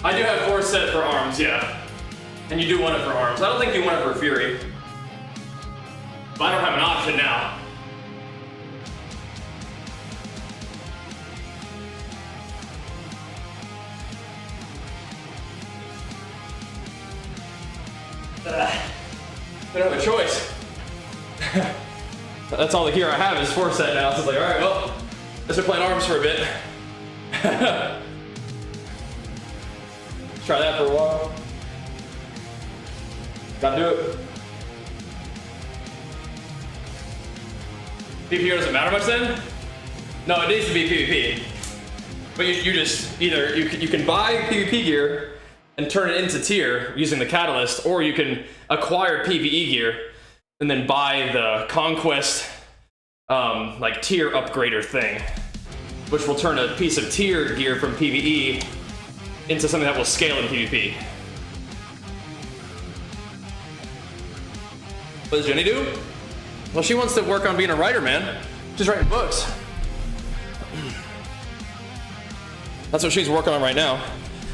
I do have 4 set for arms, yeah. And you do want it for arms. I don't think you want it for Fury. But I don't have an option now. I don't have a choice. That's all the gear I have is 4 set now. So it's like, all right, well, let's start playing arms for a bit. Let's try that for a while. Gotta do it. PvP doesn't matter much then? No, it needs to be PvP. But you just either you can buy PvP gear and turn it into tier using the catalyst, or you can acquire PvE gear and then buy the Conquest like tier upgrader thing, which will turn a piece of tier gear from PvE into something that will scale in PvP. What does Jenny do? Well, she wants to work on being a writer, man. She's writing books. That's what she's working on right now.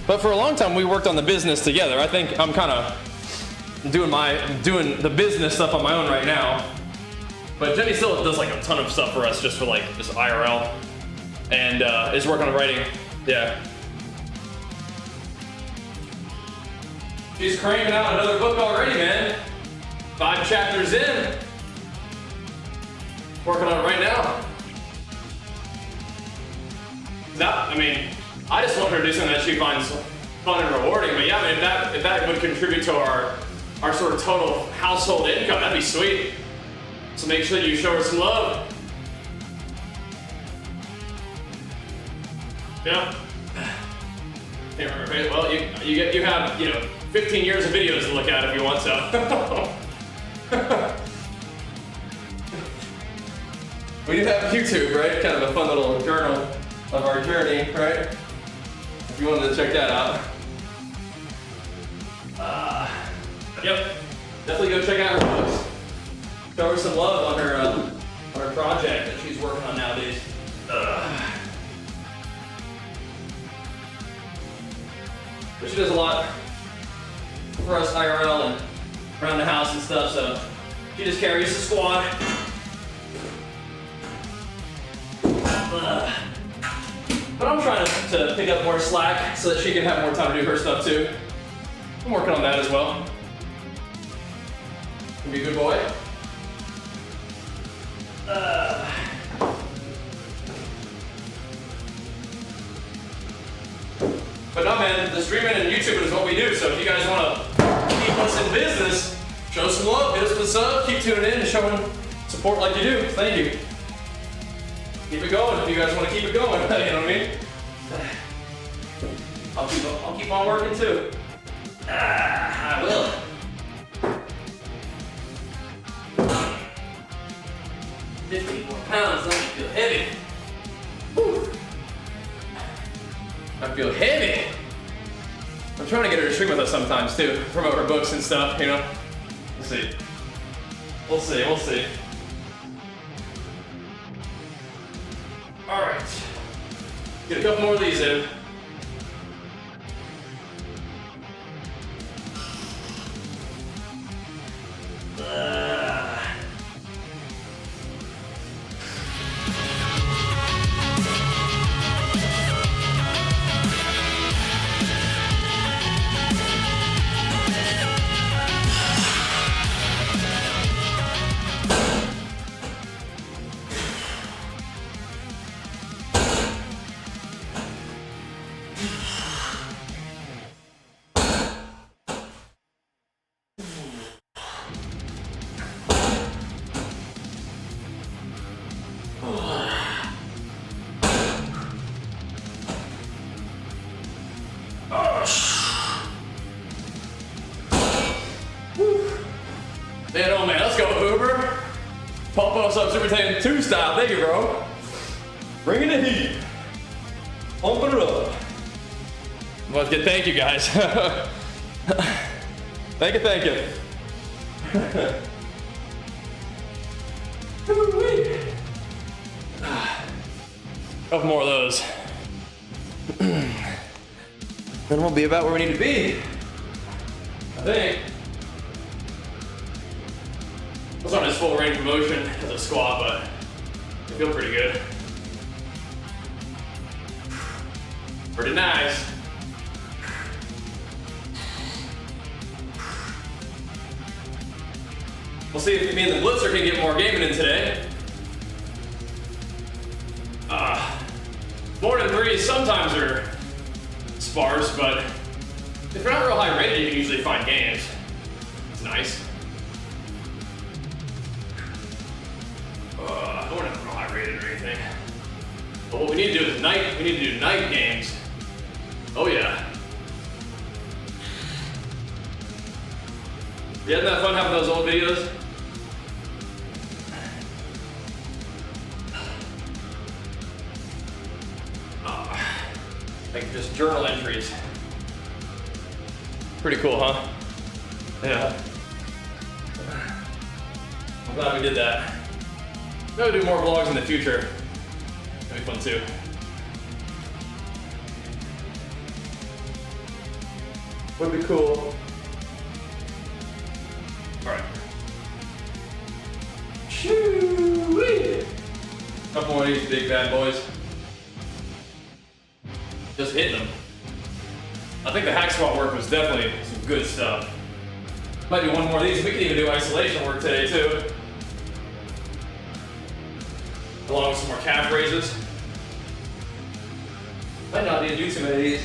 But for a long time, we worked on the business together. I think I'm kind of doing the business stuff on my own right now. But Jenny still does like a ton of stuff for us, just for like just IRL, and is working on writing. Yeah. She's cranking out another book already, man. 5 chapters in. Working on it right now. I mean, I just want her to do something that she finds fun and rewarding. But yeah, I mean, if that would contribute to our sort of total household income, that'd be sweet. So make sure you show her some love. Yeah. Can't remember. Well, you have 15 years of videos to look at if you want so. We do have YouTube, right? Kind of a fun little journal of our journey, right? If you wanted to check that out. Yep. Definitely go check out her books. Show her some love on her project that she's working on nowadays. But she does a lot for us IRL and around the house and stuff, so she just carries the squad. But I'm trying to pick up more slack so that she can have more time to do her stuff too. I'm working on that as well. Can be a good boy. But no, man, the streaming and YouTubing is what we do. So if you guys want to keep us in business, show some love, hit us with a sub, keep tuning in and showing support like you do. Thank you. Keep it going if you guys want to keep it going. You know what I mean? I'll keep on working too. I will. £54, let me feel heavy. Whew. I feel heavy. I'm trying to get her to stream with us sometimes too, promote her books and stuff, you know? We'll see. We'll see, we'll see. All right. Get a couple more of these in. Pumping us up Super Saiyan 2 style. Thank you, bro. Bringing the heat. Pumping it up. Let's get thank you, guys. Thank you, thank you. Couple more of those. Then we'll be about where we need to be. I think. It's not as full range of motion as a squat, but I feel pretty good. Pretty nice. We'll see if me and the Blitzer can get more gaming in today. More than 3 sometimes are sparse, but if you're not real high rated, you can usually find games. It's nice. We're not real high rated or anything. But what we need to do is we need to do night games. Oh yeah. You hadn't that fun having those old videos? Like just journal entries. Pretty cool, huh? Yeah. I'm glad we did that. Maybe do more vlogs in the future. That'd be fun too. Would be cool. Alright. Shoo-wee! Couple more of these big bad boys. Just hitting them. I think the hack squat work was definitely some good stuff. Might do one more of these. We can even do isolation work today too. Along with some more calf raises. Might not need to do too many of these.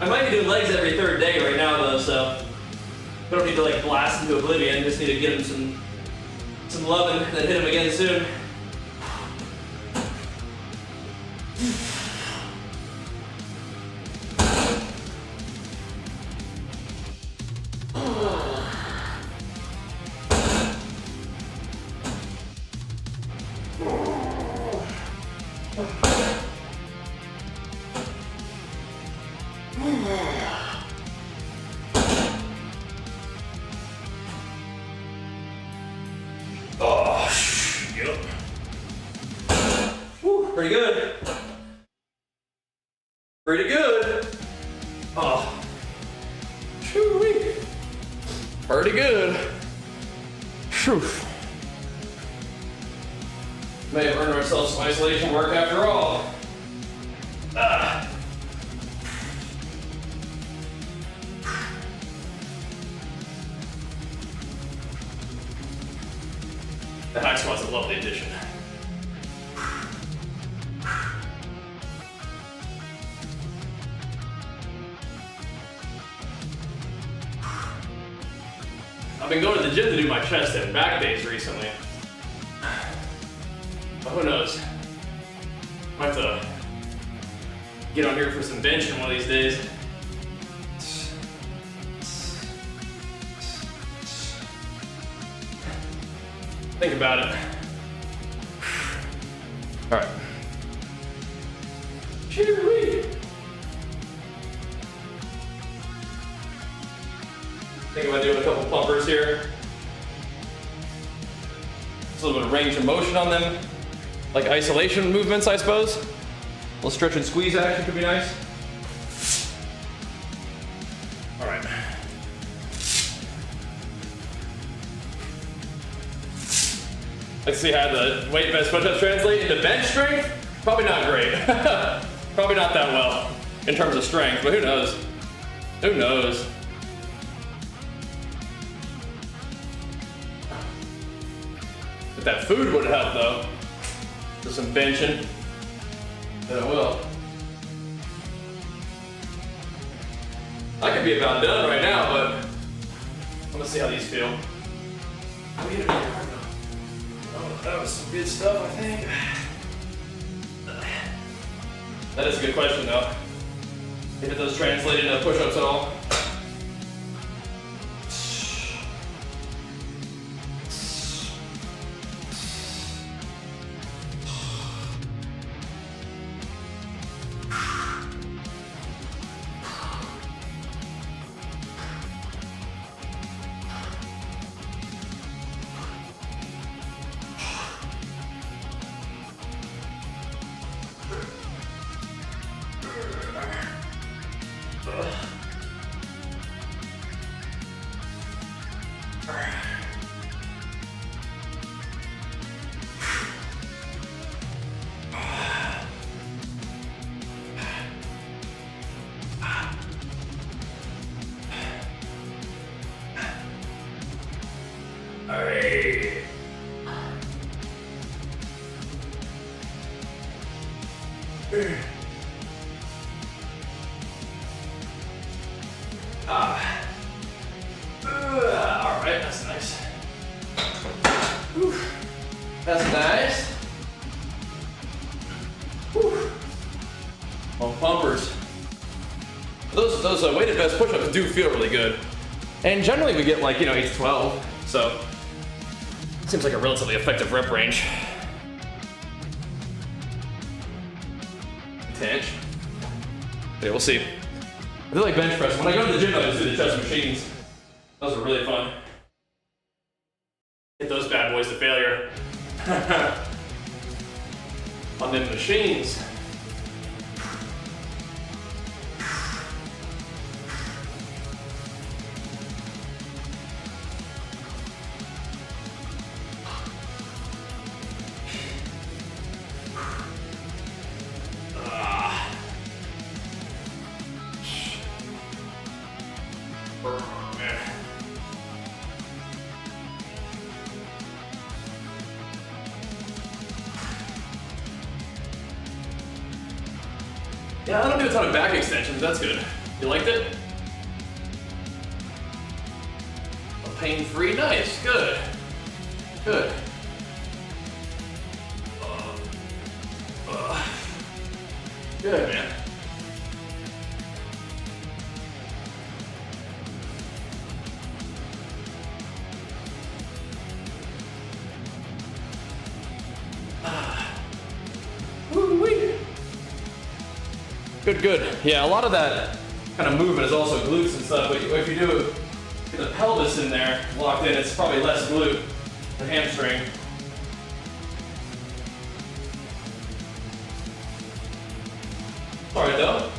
I might be doing legs every 3rd day right now though, so I don't need to like blast into oblivion. Just need to get them some loving and then hit them again soon. Pretty good. Pretty good. Oh. Shoo-wee. Pretty good. Shoo. May have earned ourselves some isolation work after all. Ah. The hack squat's a lovely addition. I've been going to the gym to do my chest and back days recently. But who knows? Might have to get on here for some benching one of these days. Think about it. All right. Cheery. Think about doing a couple pumpers here. Just a little bit of range of motion on them. Like isolation movements, I suppose. A little stretch and squeeze action could be nice. All right. Let's see how the weight vest push-ups translate into bench strength. Probably not great. Probably not that well in terms of strength, but who knows? Who knows? If that food would help though, for some benching, then it will. I could be about done right now, but I'm gonna see how these feel. Oh, that was some good stuff, I think. That is a good question though. If it does translate into push-ups at all. Alright. Alright, that's nice. Whew. That's nice. Whew. Well, pumpers. Those weighted vest push-ups do feel really good. And generally we get like, 8 to 12. So, seems like a relatively effective rep range. 10-inch. Yeah, we'll see. I feel like bench press. When I go to the gym, I just do the chest machines. Those are really fun. Hit those bad boys to failure. On them machines. Yeah, I don't do a ton of back extensions, that's good. You liked it? Pain-free, nice, good. Good. Good, man. Good, good. Yeah, a lot of that kind of movement is also glutes and stuff, but if you do get the pelvis in there locked in, it's probably less glute than hamstring. Alright though.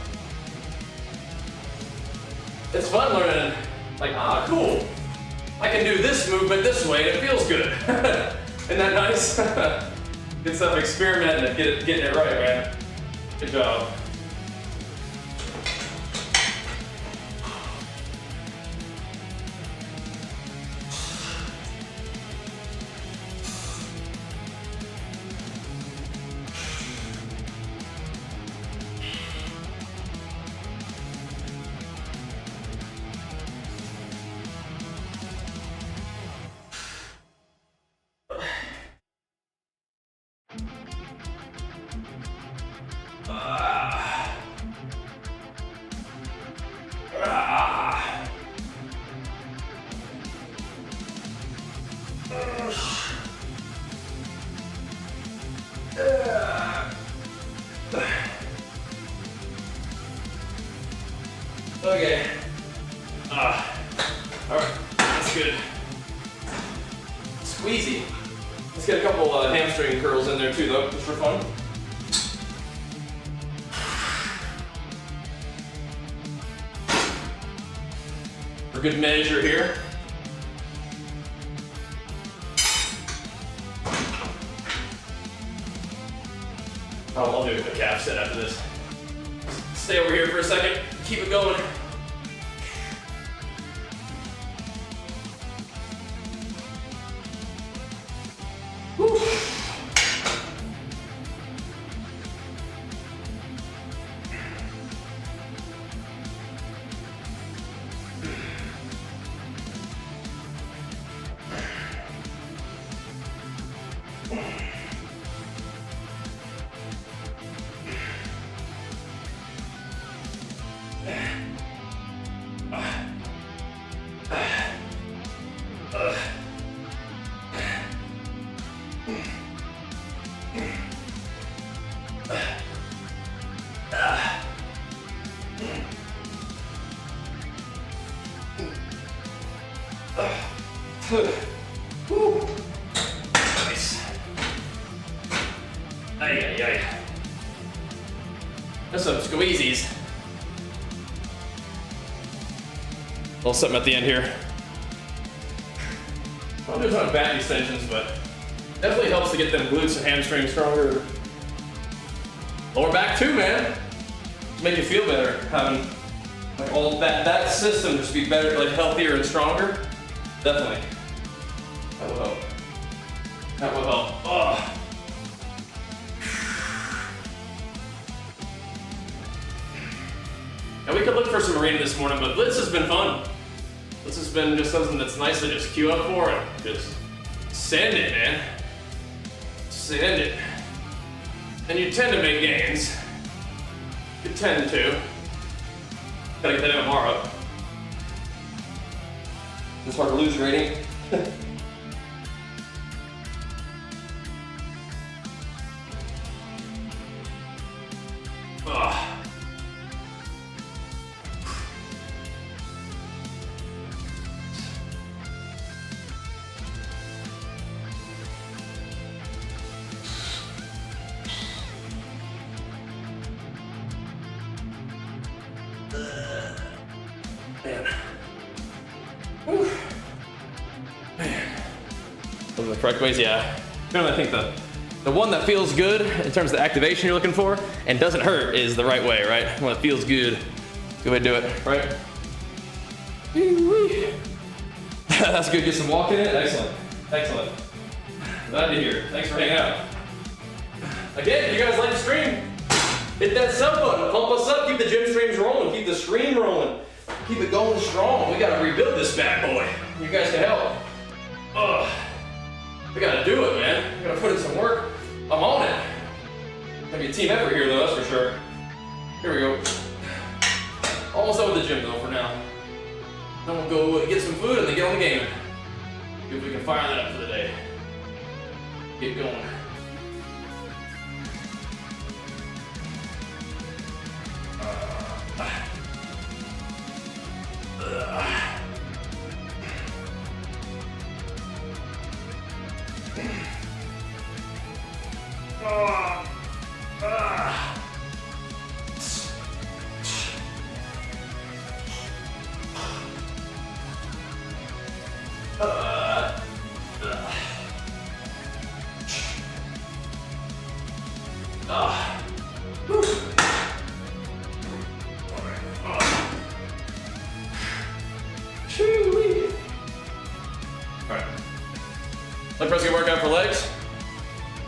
It's fun learning, like, cool. I can do this movement this way and it feels good. Isn't that nice? Good stuff, experimenting and getting it right, man. Good job. Okay. Alright, that's good. Squeezy. Let's get a couple hamstring curls in there too though, just for fun. For good measure here. Oh, I'll do a calf set after this. Stay over here for a second, keep it going. Whew. Woo. Nice. Ay. There's some squeezies. Little something at the end here. I'll do a ton of back extensions, but definitely helps to get them glutes and hamstrings stronger. Lower back too, man. Just make you feel better having like all that system just be better, like healthier and stronger. Definitely. reading this morning, but this has been fun. This has been just something that's nice to just queue up for and just send it, man. Send it. And you tend to make gains. You tend to. Gotta get that MMR up. It's hard to lose rating. Man. Whew. Man. Those are the correct ways, yeah. I think the one that feels good in terms of the activation you're looking for and doesn't hurt is the right way, right? One that feels good. Good way to do it, right? That's good. Get some walk in it. Excellent. Excellent. Glad to hear. Thanks for hanging out. Again, if you guys like the stream, hit that sub button. Pump us up. Keep the gym streams rolling. Keep the stream rolling. Keep it going strong. We gotta rebuild this bad boy. You guys can help. We gotta do it, man. We gotta put in some work. I'm on it. Gonna be a team effort here, though, that's for sure. Here we go. Almost done with the gym, though, for now. Then we'll go get some food and then get on the game. See if we can fire that up for the day. Get going. Leg press, good workout for legs.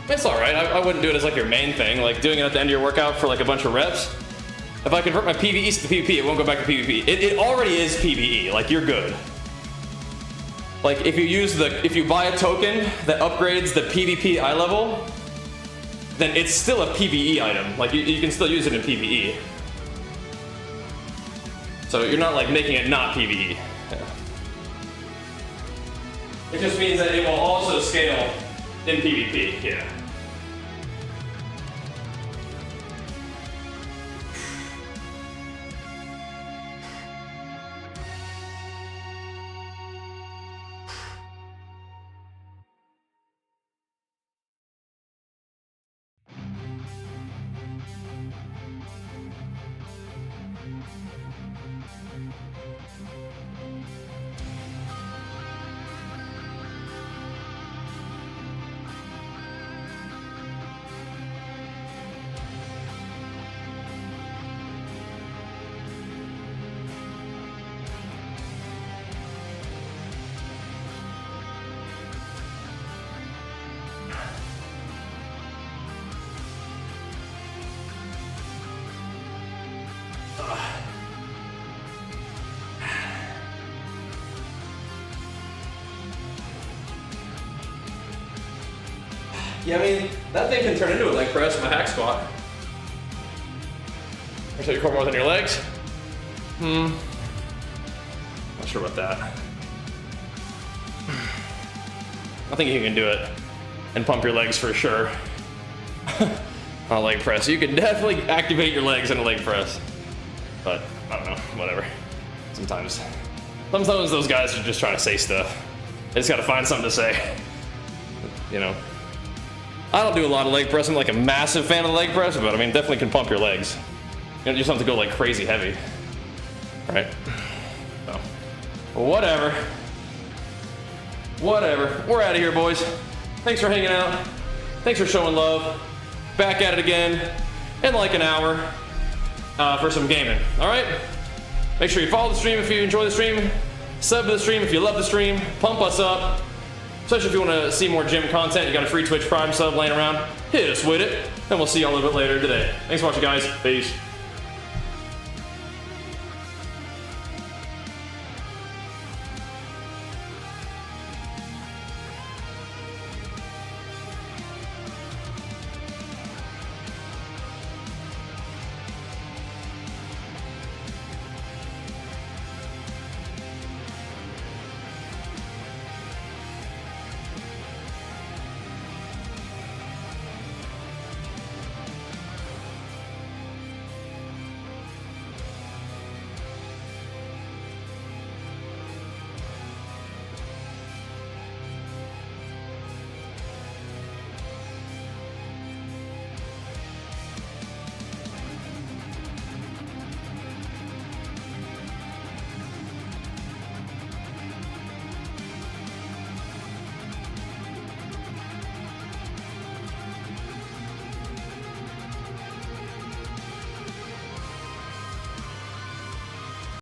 It's all right. I wouldn't do it as like your main thing, like doing it at the end of your workout for like a bunch of reps. If I convert my PVEs to PvP, it won't go back to PvP. It already is PvE, like you're good. Like if you buy a token that upgrades the PvP eye level, then it's still a PvE item. Like you can still use it in PvE. So you're not like making it not PvE. It just means that it will also scale in PvP, yeah. Yeah, I mean, that thing can turn into a leg press from a hack squat. Or so your core more than your legs? Not sure about that. I think you can do it and pump your legs for sure. On a leg press. You can definitely activate your legs in a leg press. But, I don't know, whatever. Sometimes those guys are just trying to say stuff. They just gotta find something to say. You know. I don't do a lot of leg press. I'm like a massive fan of the leg press, but I mean, definitely can pump your legs. You don't just have to go like crazy heavy. Right? So, whatever. Whatever. We're out of here, boys. Thanks for hanging out. Thanks for showing love. Back at it again in like an hour for some gaming. All right? Make sure you follow the stream if you enjoy the stream. Sub to the stream if you love the stream. Pump us up. Especially if you want to see more gym content. You got a free Twitch Prime sub laying around. Hit us with it. And we'll see you all a little bit later today. Thanks for watching, guys. Peace.